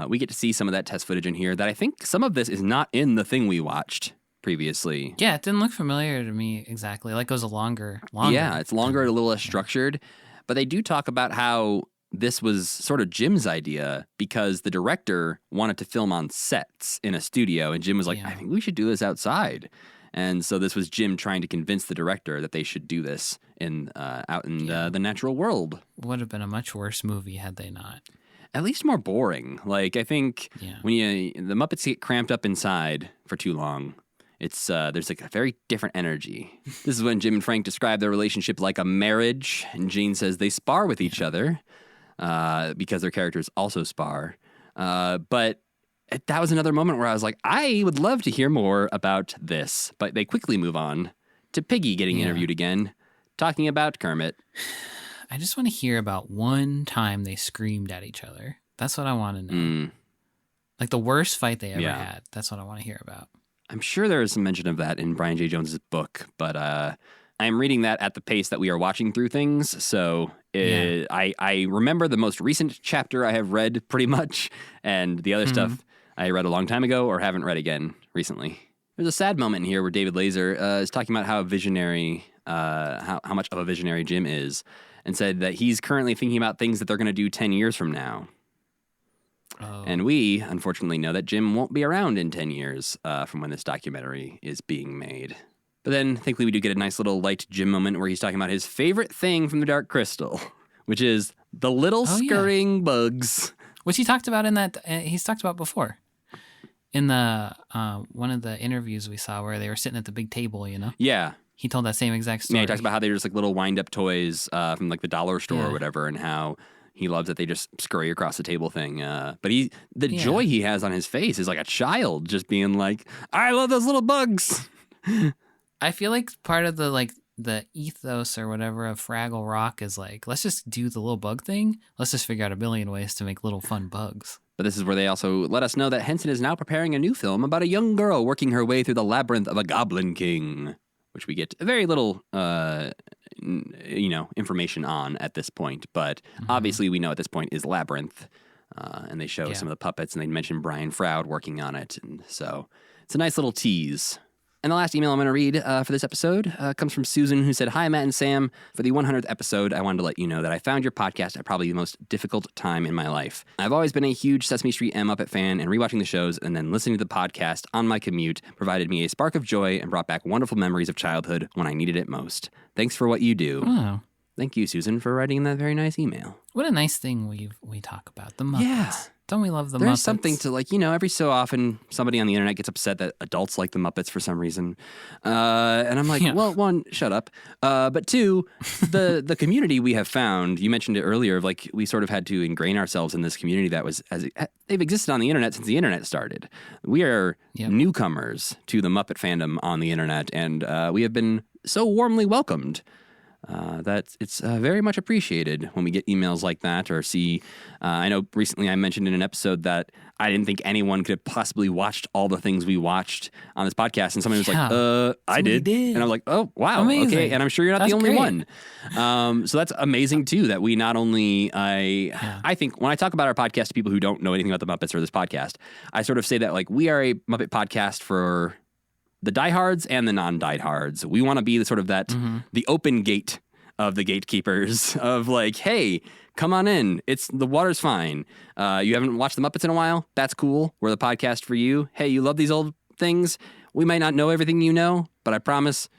We get to see some of that test footage in here that I think some of this is not in the thing we watched previously. Yeah, it didn't look familiar to me exactly. Like it was a longer. Yeah, it's longer and a little less structured. But they do talk about how this was sort of Jim's idea because the director wanted to film on sets in a studio, and Jim was like, I think we should do this outside. And so this was Jim trying to convince the director that they should do this out in the natural world. Would have been a much worse movie had they not. At least more boring. Like, I think when the Muppets get cramped up inside for too long, it's there's like a very different energy. This is when Jim and Frank describe their relationship like a marriage, and Gene says they spar with each other because their characters also spar. But that was another moment where I was like, I would love to hear more about this. But they quickly move on to Piggy getting interviewed again, talking about Kermit. I just want to hear about one time they screamed at each other. That's what I want to know. Like the worst fight they ever had. That's what I want to hear about. I'm sure there is some mention of that in Brian J. Jones's book, but I'm reading that at the pace that we are watching through things. So I remember the most recent chapter I have read pretty much, and the other stuff I read a long time ago or haven't read again recently. There's a sad moment in here where David Laser is talking about how visionary, how much of a visionary Jim is, and said that he's currently thinking about things that they're going to do 10 years from now. Oh. And we, unfortunately, know that Jim won't be around in 10 years from when this documentary is being made. But then, thankfully, we do get a nice little light Jim moment where he's talking about his favorite thing from the Dark Crystal, which is the little scurrying bugs. Which he talked about in that, he's talked about before. In the one of the interviews we saw where they were sitting at the big table, you know? Yeah. He told that same exact story. Yeah, he talks about how they're just like little wind-up toys from like the dollar store or whatever, and how he loves that they just scurry across the table thing. But the joy he has on his face is like a child just being like, I love those little bugs. I feel like part of the ethos or whatever of Fraggle Rock is like, let's just do the little bug thing. Let's just figure out a billion ways to make little fun bugs. But this is where they also let us know that Henson is now preparing a new film about a young girl working her way through the labyrinth of a Goblin King, which we get very little, information on at this point. But obviously we know at this point is Labyrinth, and they show some of the puppets, and they mention Brian Froud working on it. And so it's a nice little tease. And the last email I'm going to read for this episode comes from Susan, who said, Hi, Matt and Sam. For the 100th episode, I wanted to let you know that I found your podcast at probably the most difficult time in my life. I've always been a huge Sesame Street and Muppet fan, and rewatching the shows and then listening to the podcast on my commute provided me a spark of joy and brought back wonderful memories of childhood when I needed it most. Thanks for what you do. Oh. Thank you, Susan, for writing that very nice email. What a nice thing we talk about, the Muppets. Yeah. Don't we love the Muppets? There's something to every so often somebody on the internet gets upset that adults like the Muppets for some reason. And I'm like, well, one, shut up. But two, the community we have found, you mentioned it earlier, of like we sort of had to ingrain ourselves in this community that was, they've existed on the internet since the internet started. We are newcomers to the Muppet fandom on the internet, and we have been so warmly welcomed. it's very much appreciated when we get emails like that or see. I know recently I mentioned in an episode that I didn't think anyone could have possibly watched all the things we watched on this podcast, and somebody was like, I did. And I'm like, oh, wow, Amazing. okay, and I'm sure you're not That's the only great. one. So that's amazing too, that we not only, I think when I talk about our podcast to people who don't know anything about the Muppets or this podcast, I sort of say that like we are a Muppet podcast for the diehards and the non-diehards. We want to be the sort of that, the open gate of the gatekeepers of like, hey, come on in. The water's fine. You haven't watched the Muppets in a while? That's cool. We're the podcast for you. Hey, you love these old things? We might not know everything you know, but I promise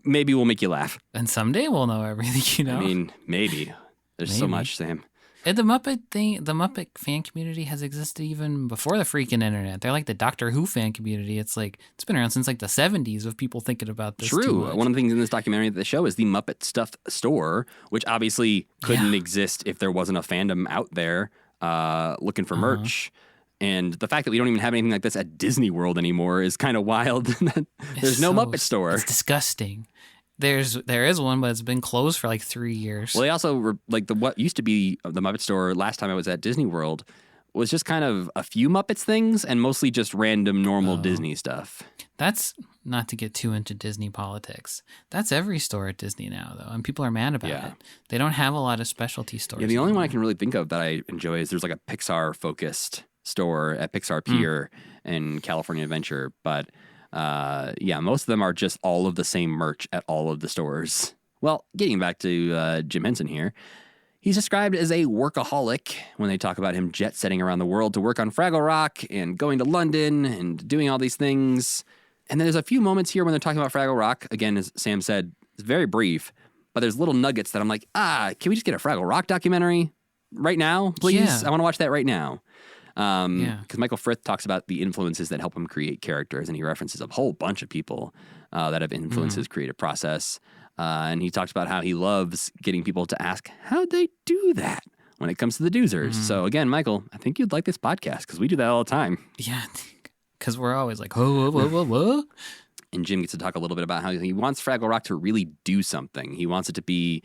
maybe we'll make you laugh. And someday we'll know everything, you know? I mean, maybe. There's so Maybe. much, Sam. And the Muppet fan community has existed even before the freaking internet. They're like the Doctor Who fan community. It's been around since like the 70s of people thinking about this. too True. much. One of the things in this documentary that they show is the Muppet Stuff store, which obviously couldn't exist if there wasn't a fandom out there looking for merch. And the fact that we don't even have anything like this at Disney World anymore is kind of wild. There's no Muppet store. It's disgusting. There is one, but it's been closed for like 3 years. Well, they also were like what used to be the Muppet store last time I was at Disney World was just kind of a few Muppets things and mostly just random normal Disney stuff. That's not to get too into Disney politics. That's every store at Disney now, though, and people are mad about it. They don't have a lot of specialty stores. Yeah, the only one I can really think of that I enjoy is there's like a Pixar-focused store at Pixar Pier in California Adventure, but most of them are just all of the same merch at all of the stores. Well, getting back to Jim Henson here, he's described as a workaholic when they talk about him jet-setting around the world to work on Fraggle Rock and going to London and doing all these things. And then there's a few moments here when they're talking about Fraggle Rock. Again, as Sam said, it's very brief, but there's little nuggets that I'm like, can we just get a Fraggle Rock documentary right now, please? Yeah. I want to watch that right now. Because Michael Frith talks about the influences that help him create characters, and he references a whole bunch of people that have influenced his creative process. And he talks about how he loves getting people to ask, how'd they do that when it comes to the doozers? So again, Michael, I think you'd like this podcast because we do that all the time. Yeah, because we're always like, whoa. And Jim gets to talk a little bit about how he wants Fraggle Rock to really do something. He wants it to be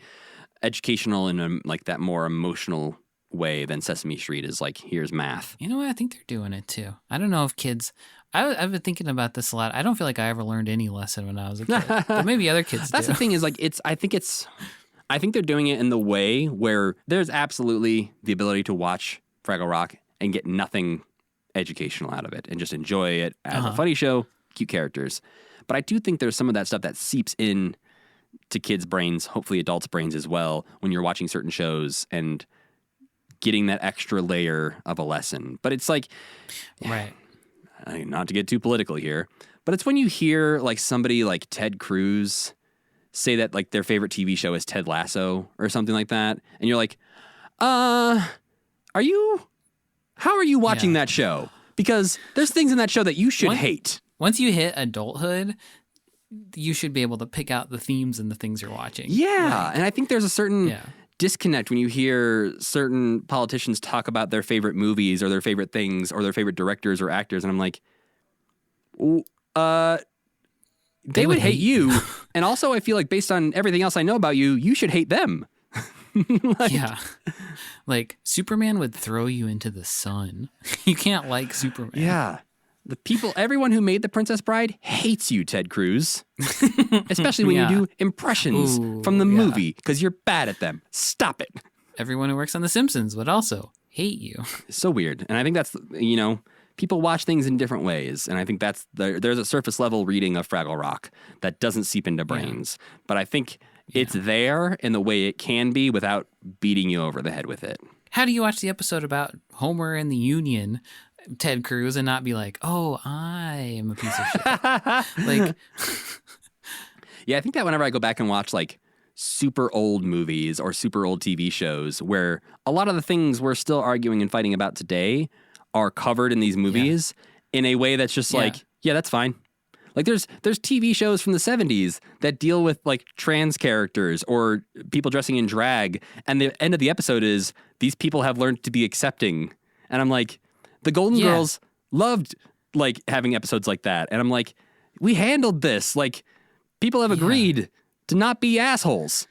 educational in like that more emotional way than Sesame Street is like, here's math. You know what? I think they're doing it too. I don't know if kids. I've been thinking about this a lot. I don't feel like I ever learned any lesson when I was a kid, but maybe other kids That's do. the thing is like I think they're doing it in the way where there's absolutely the ability to watch Fraggle Rock and get nothing educational out of it and just enjoy it as a funny show, cute characters. But I do think there's some of that stuff that seeps in to kids' brains, hopefully adults' brains as well, when you're watching certain shows and getting that extra layer of a lesson. But it's like, Right. not to get too political here, but it's when you hear like somebody like Ted Cruz say that like their favorite TV show is Ted Lasso or something like that, and you're like, how are you watching that show? Because there's things in that show that you should hate. Once you hit adulthood, you should be able to pick out the themes and the things you're watching. Yeah, and I think there's a certain disconnect when you hear certain politicians talk about their favorite movies or their favorite things or their favorite directors or actors, and I'm like, they would hate you. And also, I feel like based on everything else I know about you, you should hate them. Like Superman would throw you into the sun. You can't like Superman. Yeah. Everyone who made The Princess Bride hates you, Ted Cruz. Especially when you do impressions from the movie because you're bad at them. Stop it. Everyone who works on The Simpsons would also hate you. It's so weird. And I think that's, people watch things in different ways. And I think there's a surface level reading of Fraggle Rock that doesn't seep into brains. But I think it's there in the way it can be without beating you over the head with it. How do you watch the episode about Homer and the Union, Ted Cruz, and not be like, oh, I am a piece of shit? Like, yeah, I think that whenever I go back and watch like super old movies or super old TV shows where a lot of the things we're still arguing and fighting about today are covered in these movies in a way that's just like, yeah, that's fine. Like there's TV shows from the 70s that deal with like trans characters or people dressing in drag, and the end of the episode is these people have learned to be accepting. And I'm like, the Golden Girls loved like having episodes like that. And I'm like, we handled this. Like people have agreed to not be assholes.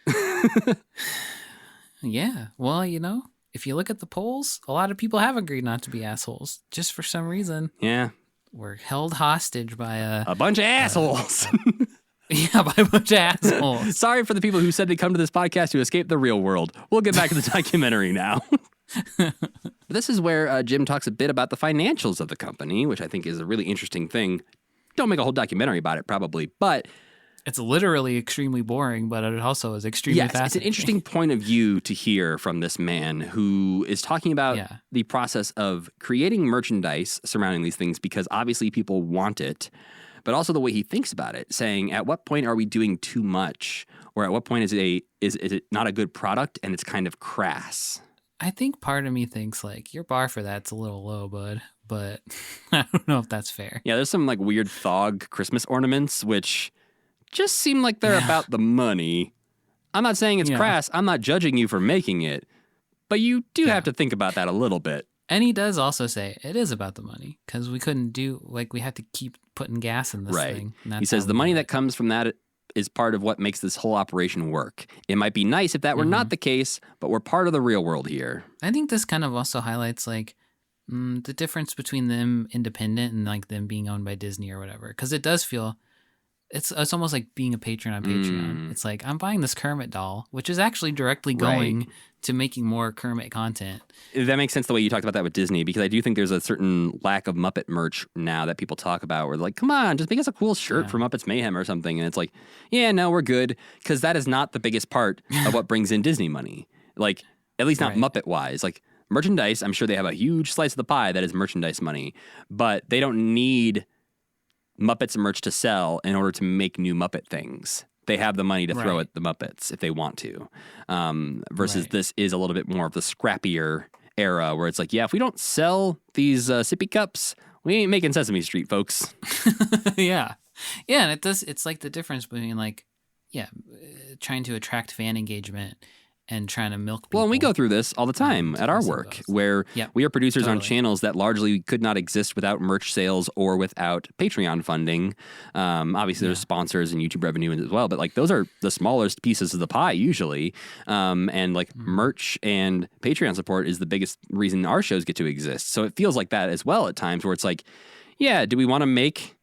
Yeah. Well, if you look at the polls, a lot of people have agreed not to be assholes. Just for some reason, Yeah. we're held hostage by A bunch of assholes. by a bunch of assholes. Sorry for the people who said they come to this podcast to escape the real world. We'll get back to the documentary now. This is where Jim talks a bit about the financials of the company, which I think is a really interesting thing. Don't make a whole documentary about it, probably, but It's literally extremely boring, but it also is extremely fascinating. it's an interesting point of view to hear from this man who is talking about the process of creating merchandise surrounding these things because obviously people want it, but also the way he thinks about it, saying at what point are we doing too much, or at what point is it not a good product and it's kind of crass? I think part of me thinks like your bar for that's a little low, bud, but I don't know if that's fair. Yeah, there's some like weird thog Christmas ornaments which just seem like they're about the money. I'm not saying it's crass. I'm not judging you for making it, but you do have to think about that a little bit. And he does also say it is about the money because we couldn't we have to keep putting gas in this thing. And He says the money that comes from that is part of what makes this whole operation work. It might be nice if that were not the case, but we're part of the real world here. I think this kind of also highlights like the difference between them independent and like them being owned by Disney or whatever. Because it does feel it's almost like being a patron on Patreon. It's like I'm buying this Kermit doll, which is actually directly going to making more Kermit content. That makes sense the way you talked about that with Disney, because I do think there's a certain lack of Muppet merch now that people talk about where they're like, come on, just make us a cool shirt for Muppets Mayhem or something. And it's like, yeah, no, we're good. Because that is not the biggest part of what brings in Disney money. Like, at least not Muppet wise. Like, merchandise, I'm sure they have a huge slice of the pie that is merchandise money, but they don't need Muppets merch to sell in order to make new Muppet things. They have the money to throw at the Muppets if they want to. Versus this is a little bit more of the scrappier era where it's like, yeah, if we don't sell these sippy cups, we ain't making Sesame Street, folks. Yeah, and it's like the difference between like, trying to attract fan engagement and trying to milk people. Well, and we go through this all the time at our work, where we are producers on channels that largely could not exist without merch sales or without Patreon funding. Obviously, there's sponsors and YouTube revenue as well, but like those are the smallest pieces of the pie usually. And like merch and Patreon support is the biggest reason our shows get to exist. So it feels like that as well at times, where it's like, yeah, do we want to make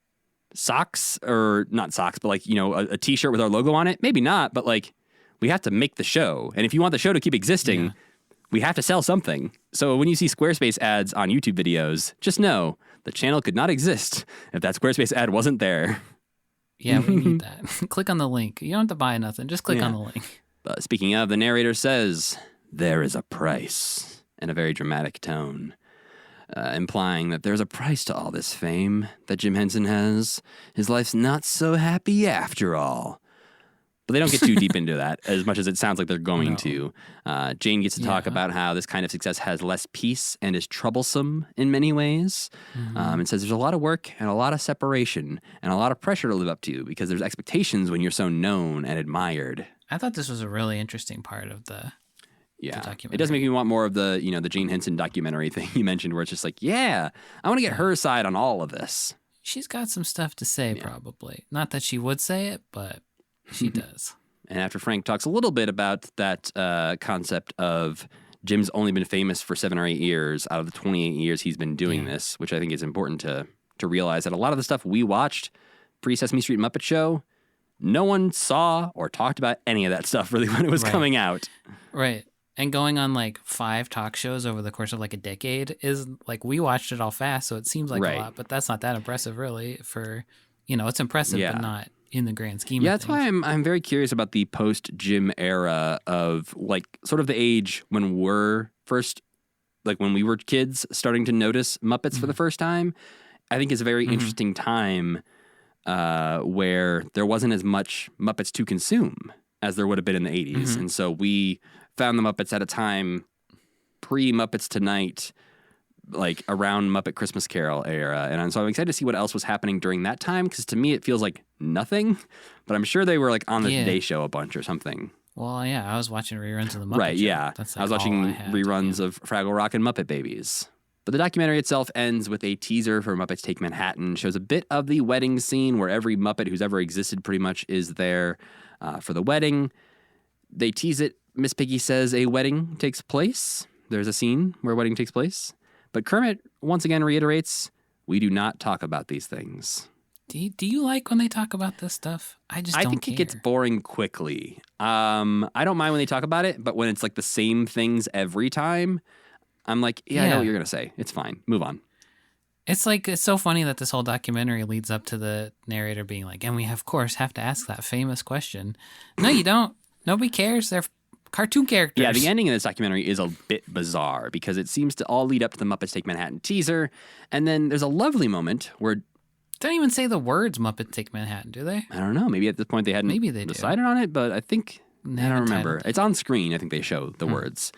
socks, or not socks, but like, a t-shirt with our logo on it? Maybe not, but like, we have to make the show. And if you want the show to keep existing, we have to sell something. So when you see Squarespace ads on YouTube videos, just know the channel could not exist if that Squarespace ad wasn't there. Yeah, we need that. Click on the link. You don't have to buy nothing. Just click on the link. Speaking of, the narrator says, there is a price, in a very dramatic tone, implying that there's a price to all this fame that Jim Henson has. His life's not so happy after all. But they don't get too deep into that as much as it sounds like they're going to. Jane gets to talk about how this kind of success has less peace and is troublesome in many ways. And says there's a lot of work and a lot of separation and a lot of pressure to live up to because there's expectations when you're so known and admired. I thought this was a really interesting part of the documentary. It does make me want more of the, the Jane Henson documentary thing you mentioned, where it's just like, I want to get her side on all of this. She's got some stuff to say, probably. Not that she would say it, but she does. And after Frank talks a little bit about that concept of Jim's only been famous for 7 or 8 years out of the 28 years he's been doing this, which I think is important to realize that a lot of the stuff we watched pre-Sesame Street Muppet Show, no one saw or talked about any of that stuff really when it was coming out. Right. And going on like 5 talk shows over the course of like a decade is like, we watched it all fast, so it seems like a lot, but that's not that impressive really for, it's impressive, but not in the grand scheme of things. That's why I'm very curious about the post-Jim era of like sort of the age when we're first, like when we were kids starting to notice Muppets for the first time. I think it's a very interesting time where there wasn't as much Muppets to consume as there would have been in the 80s. And so we found the Muppets at a time pre-Muppets Tonight, like around Muppet Christmas Carol era. And so I'm excited to see what else was happening during that time, because to me it feels like nothing, but I'm sure they were like on the Today Show a bunch or something. Well, yeah, I was watching reruns of the Muppet Show. That's like I was watching reruns of Fraggle Rock and Muppet Babies. But the documentary itself ends with a teaser for Muppets Take Manhattan, shows a bit of the wedding scene where every Muppet who's ever existed pretty much is there for the wedding. They tease it. Miss Piggy says a wedding takes place. There's a scene where a wedding takes place. But Kermit once again reiterates, we do not talk about these things. Do you like when they talk about this stuff? I think it gets boring quickly. I don't mind when they talk about it, but when it's like the same things every time, I'm like, I know what you're going to say. It's fine. Move on. It's like, it's so funny that this whole documentary leads up to the narrator being like, and we, of course, have to ask that famous question. No, you don't. Nobody cares. They're cartoon characters. Yeah, the ending of this documentary is a bit bizarre because it seems to all lead up to the Muppets Take Manhattan teaser. And then there's a lovely moment where... Don't even say the words Muppet Take Manhattan, do they? I don't know. Maybe at this point they hadn't decided on it, but I think... I don't remember. It's on screen. I think they show the words.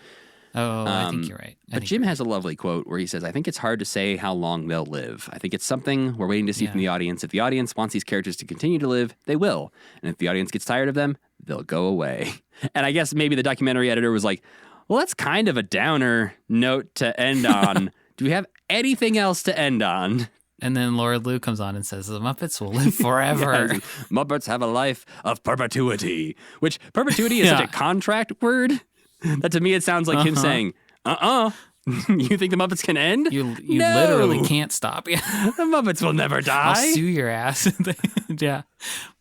Oh, I think you're right. But Jim has a lovely quote where he says, I think it's hard to say how long they'll live. I think it's something we're waiting to see from the audience. If the audience wants these characters to continue to live, they will. And if the audience gets tired of them, they'll go away. And I guess maybe the documentary editor was like, well, that's kind of a downer note to end on. Do we have anything else to end on? And then Laura Lou comes on and says, the Muppets will live forever. Yes, Muppets have a life of perpetuity, which perpetuity is such a contract word that to me it sounds like him saying, you think the Muppets can end? You No. literally can't stop. Yeah. The Muppets will never die. I'll sue your ass. Yeah.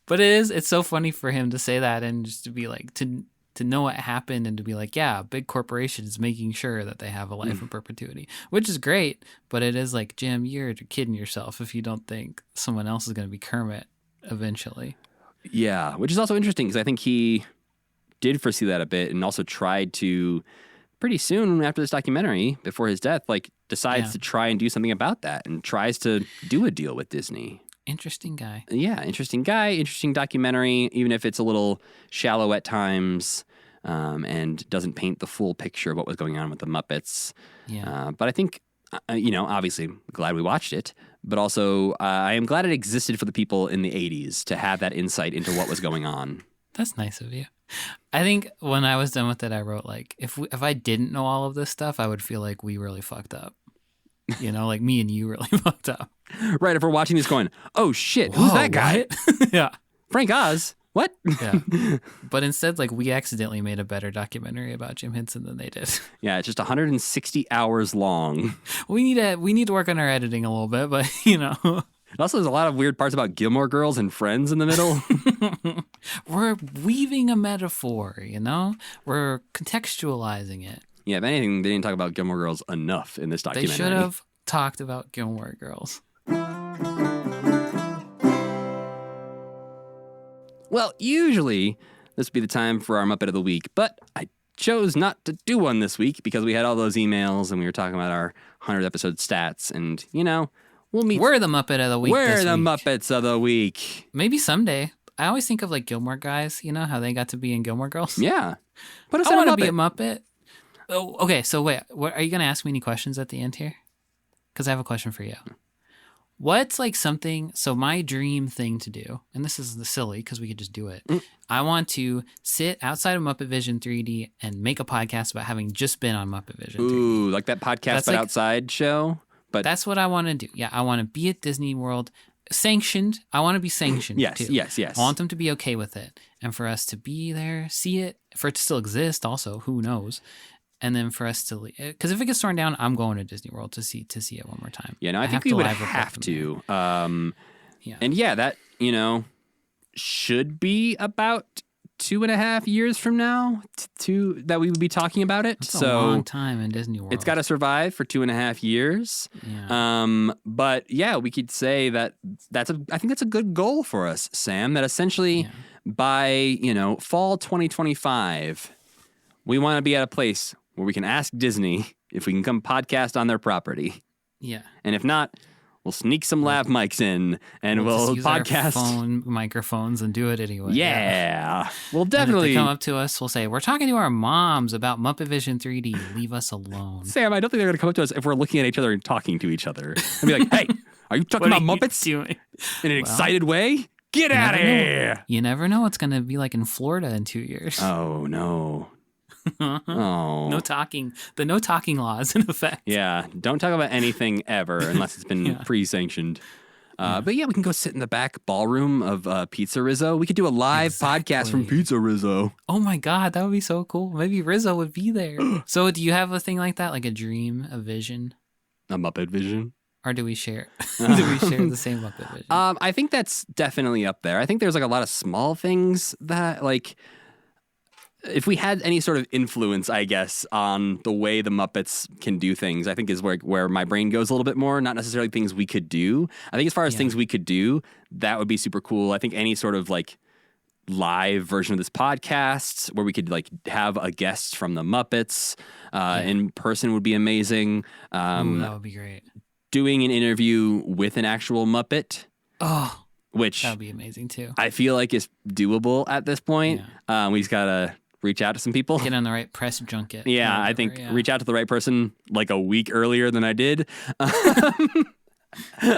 But it's so funny for him to say that and just to be like, to know what happened and to be like, yeah, big corporations making sure that they have a life of perpetuity, which is great. But it is like, Jim, you're kidding yourself if you don't think someone else is going to be Kermit eventually. Yeah, which is also interesting because I think he did foresee that a bit and also tried to, pretty soon after this documentary, before his death, like decides to try and do something about that and tries to do a deal with Disney. Interesting guy. Yeah, interesting guy, interesting documentary, even if it's a little shallow at times and doesn't paint the full picture of what was going on with the Muppets. Yeah. But I think, obviously glad we watched it, but also I am glad it existed for the people in the 80s to have that insight into what was going on. That's nice of you. I think when I was done with it, I wrote like, if I didn't know all of this stuff, I would feel like we really fucked up. Like me and you really fucked up. Right, if we're watching this going, oh shit, who's that guy? Yeah. Frank Oz? What? Yeah. But instead, like, we accidentally made a better documentary about Jim Henson than they did. Yeah, it's just 160 hours long. We need to work on our editing a little bit, but Also, there's a lot of weird parts about Gilmore Girls and Friends in the middle. We're weaving a metaphor, We're contextualizing it. Yeah, if anything, they didn't talk about Gilmore Girls enough in this documentary. They should have talked about Gilmore Girls. Well, usually this would be the time for our Muppet of the Week, but I chose not to do one this week because we had all those emails and we were talking about our 100th episode stats and, we'll meet. We're the Muppet of the Week. We're the Muppets of the Week. Maybe someday. I always think of like Gilmore Guys, how they got to be in Gilmore Girls. Yeah. Put us I in want a to be a Muppet. Muppet. Oh, okay, so wait, are you going to ask me any questions at the end here? Because I have a question for you. What's like something, so my dream thing to do, and this is silly because we could just do it. I want to sit outside of Muppet Vision 3D and make a podcast about having just been on Muppet Vision 3D. Ooh, like that podcast That's but like, outside show? But that's what I want to do. Yeah, I want to be at Disney World, sanctioned. I want to be sanctioned too. Yes. I want them to be okay with it. And for us to be there, see it, for it to still exist also, who knows? And then for us to, because if it gets torn down, I'm going to Disney World to see it one more time. Yeah, no, I think we would have to. Yeah. And yeah, that, should be about 2.5 years from now that we would be talking about it. That's a long time in Disney World. It's got to survive for 2.5 years. Yeah. But yeah, we could say that I think that's a good goal for us, Sam, that essentially by, fall 2025, we want to be at a place where we can ask Disney if we can come podcast on their property. Yeah. And if not, we'll sneak some lav mics in and we'll use podcast. Our phone microphones and do it anyway. Yeah. We'll And definitely. if they come up to us, we'll say, we're talking to our moms about Muppet Vision 3D. Leave us alone. Sam, I don't think they're going to come up to us if we're looking at each other and talking to each other. And be like, hey, are you talking What about are you Muppets doing? in an excited way? Get out of here. You never know what's going to be like in Florida in 2 years. Oh, no. Oh. No talking. The no talking law is in effect. Yeah, don't talk about anything ever unless it's been pre-sanctioned. But yeah, we can go sit in the back ballroom of Pizza Rizzo. We could do a live podcast from Pizza Rizzo. Oh my God, that would be so cool. Maybe Rizzo would be there. So do you have a thing like that, like a dream, a vision? A Muppet Vision. Or do we share? Do we share the same Muppet Vision? I think that's definitely up there. I think there's like a lot of small things that like if we had any sort of influence, I guess, on the way the Muppets can do things, I think is where my brain goes a little bit more, not necessarily things we could do. I think as far as things we could do, that would be super cool. I think any sort of like live version of this podcast where we could like have a guest from the Muppets in person would be amazing. Ooh, that would be great. Doing an interview with an actual Muppet. Oh, which that would be amazing too. I feel like is doable at this point. Yeah. We just gotta reach out to some people. Get on the right press junket. Yeah, I think reach out to the right person like a week earlier than I did.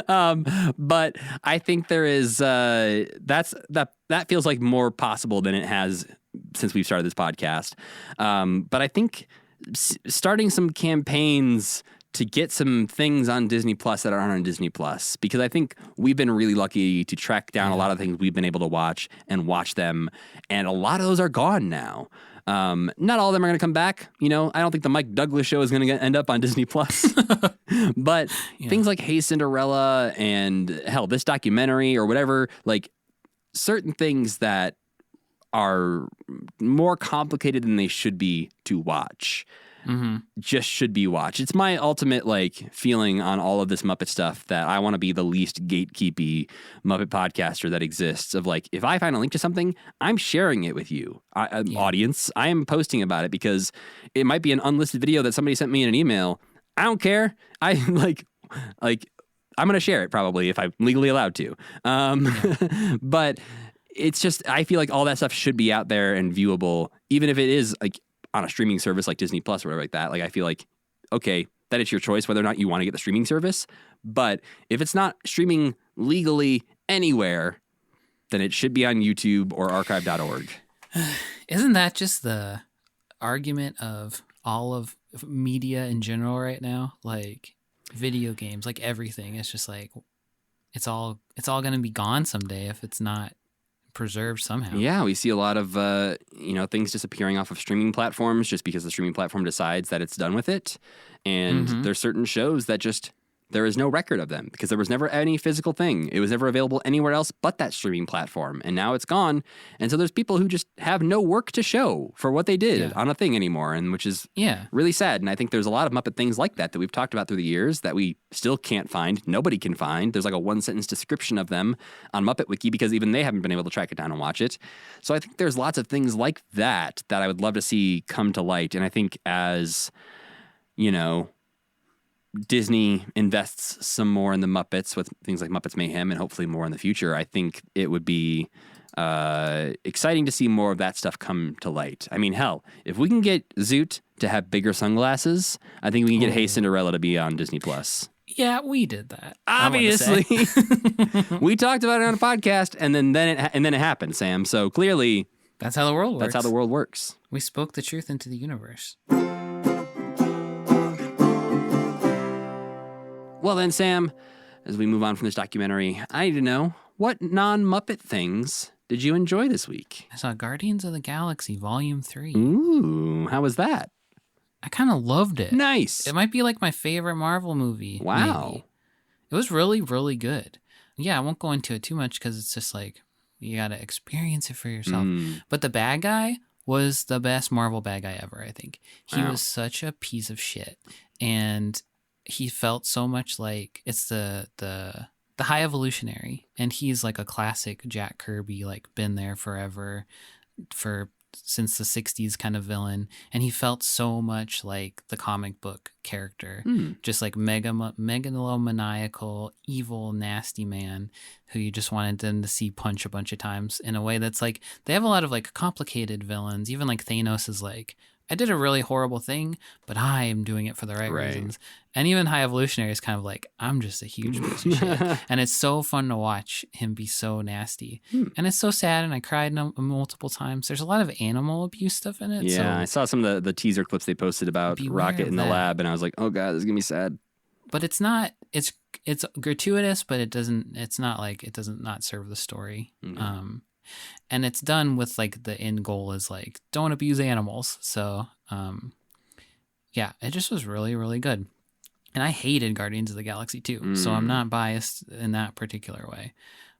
But I think there is that feels like more possible than it has since we've started this podcast. But I think starting some campaigns to get some things on Disney Plus that aren't on Disney Plus, because I think we've been really lucky to track down a lot of things we've been able to watch and watch them, and a lot of those are gone now. Not all of them are going to come back. You know, I don't think the Mike Douglas show is going to end up on Disney Plus, but things like Hey Cinderella and hell, this documentary or whatever, like certain things that are more complicated than they should be to watch. Just should be watched. It's my ultimate like feeling on all of this Muppet stuff that I want to be the least gatekeepy Muppet podcaster that exists. Of like, if I find a link to something, I'm sharing it with you, audience. I am posting about it because it might be an unlisted video that somebody sent me in an email. I don't care. I like I'm gonna share it probably if I'm legally allowed to. But it's just I feel like all that stuff should be out there and viewable, even if it is like on a streaming service like Disney Plus or whatever like that. Like, I feel like, okay, that it's your choice whether or not you want to get the streaming service. But if it's not streaming legally anywhere, then it should be on YouTube or archive.org. Isn't that just the argument of all of media in general right now? Like video games, like everything. It's just like, it's all going to be gone someday if it's not preserved somehow. Yeah, we see a lot of things disappearing off of streaming platforms just because the streaming platform decides that it's done with it. And there's certain shows that just there is no record of them because there was never any physical thing. It was never available anywhere else but that streaming platform. And now it's gone. And so there's people who just have no work to show for what they did on a thing anymore, and which is really sad. And I think there's a lot of Muppet things like that we've talked about through the years that we still can't find. Nobody can find. There's like a one-sentence description of them on Muppet Wiki because even they haven't been able to track it down and watch it. So I think there's lots of things like that I would love to see come to light. And I think as, Disney invests some more in the Muppets with things like Muppets Mayhem and hopefully more in the future, I think it would be exciting to see more of that stuff come to light. I mean, hell, if we can get Zoot to have bigger sunglasses, I think we can get Hey Cinderella to be on Disney Plus. Yeah, we did that. Obviously, we talked about it on a podcast, and then it happened, Sam. So clearly, that's how the world works. That's how the world works. We spoke the truth into the universe. Well then, Sam, as we move on from this documentary, I need to know, what non-Muppet things did you enjoy this week? I saw Guardians of the Galaxy Volume 3. Ooh, how was that? I kind of loved it. Nice. It might be like my favorite Marvel movie. Wow. Maybe. It was really, really good. Yeah, I won't go into it too much because it's just like, you got to experience it for yourself. But the bad guy was the best Marvel bad guy ever, I think. He was such a piece of shit. And he felt so much like it's the High Evolutionary, and he's like a classic Jack Kirby, like been there forever since the 60s kind of villain, and he felt so much like the comic book character, just like megalomaniacal, evil, nasty man who you just wanted them to see punch a bunch of times in a way that's like, they have a lot of like complicated villains, even like Thanos is like I did a really horrible thing, but I am doing it for the right Right. reasons. And even High Evolutionary is kind of like, I'm just a huge piece of shit. And it's so fun to watch him be so nasty. And it's so sad, and I cried multiple times. There's a lot of animal abuse stuff in it. Yeah, so, I saw some of the teaser clips they posted about Beware Rocket of in the that. lab, and I was like, oh god, this is gonna be sad. but it's not, it's gratuitous, but it doesn't not serve the story. And it's done with like the end goal is like, don't abuse animals. So, yeah, it just was really, really good. And I hated Guardians of the Galaxy too, so I'm not biased in that particular way.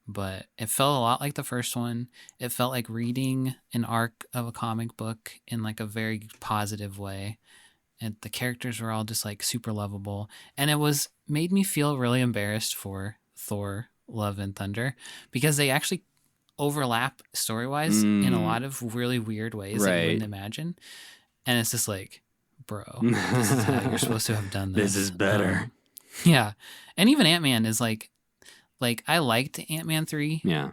But it felt a lot like the first one. It felt like reading an arc of a comic book in like a very positive way. And the characters were all just like super lovable. And it made me feel really embarrassed for Thor, Love and Thunder, because they actually overlap story-wise in a lot of really weird ways that you wouldn't imagine. And it's just like, bro, this is how you're supposed to have done this. This is better. Yeah. And even Ant-Man is like I liked Ant-Man 3, Yeah.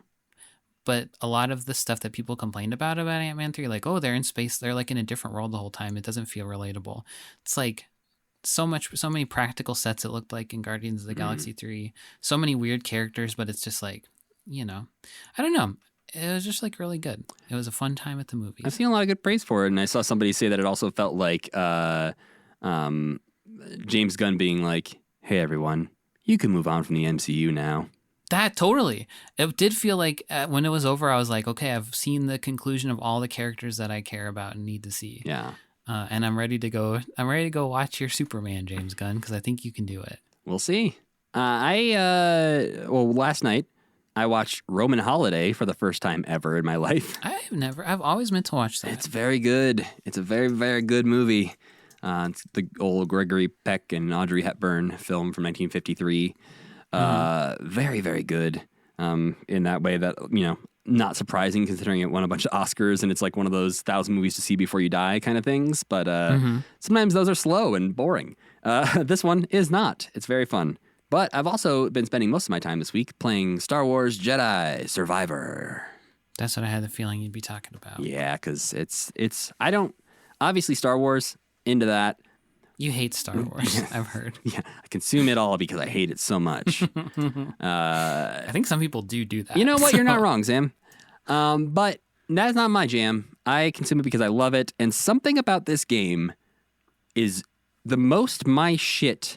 but a lot of the stuff that people complained about Ant-Man 3, like, oh, they're in space, they're like in a different world the whole time, it doesn't feel relatable. It's like so many practical sets it looked like in Guardians of the Galaxy 3, so many weird characters, but it's just like, I don't know. It was just like really good. It was a fun time at the movies. I've seen a lot of good praise for it, and I saw somebody say that it also felt like James Gunn being like, hey, everyone, you can move on from the MCU now. That totally. It did feel like when it was over, I was like, okay, I've seen the conclusion of all the characters that I care about and need to see. Yeah. And I'm ready to go. I'm ready to go watch your Superman, James Gunn, because I think you can do it. We'll see. Last night, I watched Roman Holiday for the first time ever in my life. I've always meant to watch that. It's very good. It's a very, very good movie. It's the old Gregory Peck and Audrey Hepburn film from 1953. Very, very good in that way that, not surprising considering it won a bunch of Oscars and it's like one of those 1,000 movies to see before you die kind of things. But sometimes those are slow and boring. This one is not. It's very fun. But I've also been spending most of my time this week playing Star Wars Jedi Survivor. That's what I had the feeling you'd be talking about. Yeah, because obviously Star Wars, into that. You hate Star Wars, I've heard. Yeah, I consume it all because I hate it so much. I think some people do that. You know what? You're not wrong, Sam. But that's not my jam. I consume it because I love it. And something about this game is the most my shit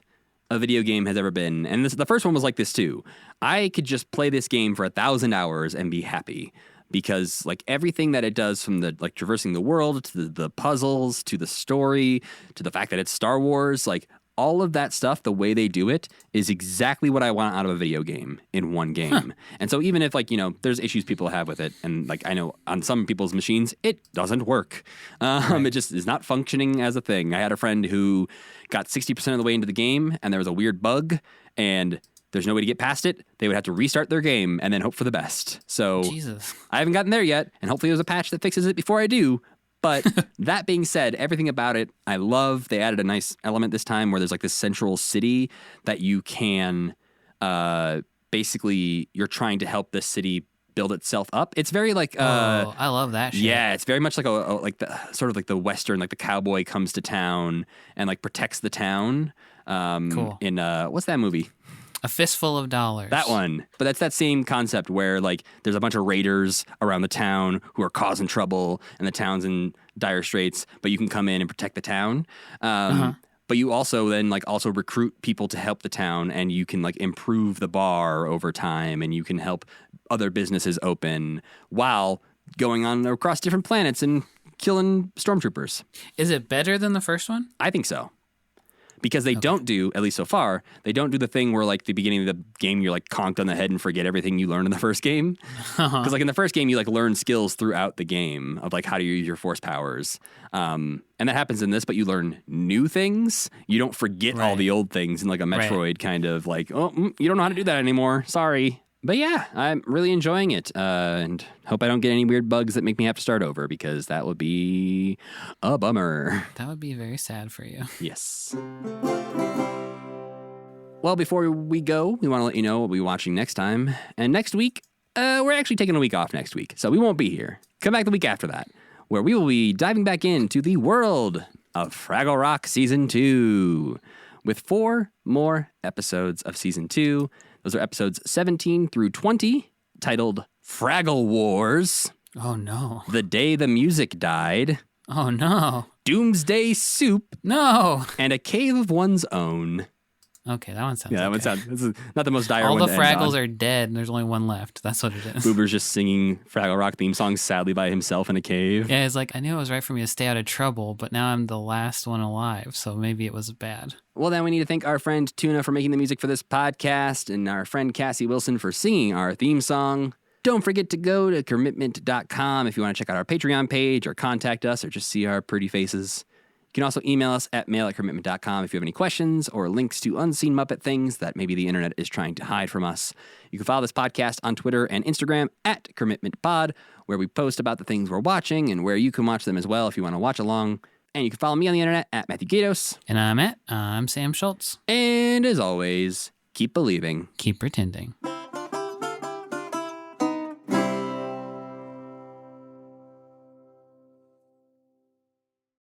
a video game has ever been. And the first one was like this too. I could just play this game for 1,000 hours and be happy. Because like everything that it does, from the like traversing the world to the puzzles to the story to the fact that it's Star Wars, like all of that stuff, the way they do it is exactly what I want out of a video game in one game. And so even if like, there's issues people have with it, and like I know on some people's machines it doesn't work. It just is not functioning as a thing. I had a friend who got 60% of the way into the game and there was a weird bug and there's no way to get past it. They would have to restart their game and then hope for the best. So Jesus. I haven't gotten there yet, and hopefully there's a patch that fixes it before I do. But that being said, everything about it I love. They added a nice element this time where there's like this central city that you can basically you're trying to help this city build itself up. It's very like I love that shit. Yeah, it's very much like like the sort of like the Western, like the cowboy comes to town and like protects the town. Cool. In what's that movie? A Fistful of Dollars. That one. But that's that same concept where like there's a bunch of raiders around the town who are causing trouble and the town's in dire straits, but you can come in and protect the town. But you also then like also recruit people to help the town, and you can like improve the bar over time, and you can help other businesses open while going on across different planets and killing stormtroopers. Is it better than the first one? I think so. Because they don't do, at least so far, they don't do the thing where like the beginning of the game you're like conked on the head and forget everything you learned in the first game. Because like in the first game you like learn skills throughout the game of like how to use your force powers. And that happens in this, but you learn new things. You don't forget all the old things in like a Metroid kind of like, oh, you don't know how to do that anymore. Sorry. But yeah, I'm really enjoying it, and hope I don't get any weird bugs that make me have to start over, because that would be a bummer. That would be very sad for you. Yes. Well, before we go, we want to let you know what we'll be watching next time. And next week, we're actually taking a week off next week, so we won't be here. Come back the week after that. where we will be diving back into the world of Fraggle Rock Season 2 with 4 more episodes of Season 2. Those are episodes 17 through 20, titled Fraggle Wars, Oh, no. The Day the Music Died, Oh, no. Doomsday Soup, No. and A Cave of One's Own. Okay, that one sounds Yeah, that one okay. sounds, this is not the most dire All one the to end Fraggles on. are dead, and there's only one left. That's what it is. Boober's just singing Fraggle Rock theme songs sadly by himself in a cave. Yeah, it's like, I knew it was right for me to stay out of trouble, but now I'm the last one alive, so maybe it was bad. Well, then we need to thank our friend Tuna for making the music for this podcast and our friend Cassie Wilson for singing our theme song. Don't forget to go to commitment.com if you want to check out our Patreon page or contact us or just see our pretty faces. You can also email us at mail@commitment.com if you have any questions or links to unseen Muppet things that maybe the internet is trying to hide from us. You can follow this podcast on Twitter and Instagram at CommitmentPod, where we post about the things we're watching and where you can watch them as well if you want to watch along. And you can follow me on the internet at Matthew Gatos. And I'm Sam Schultz. And as always, keep believing. Keep pretending.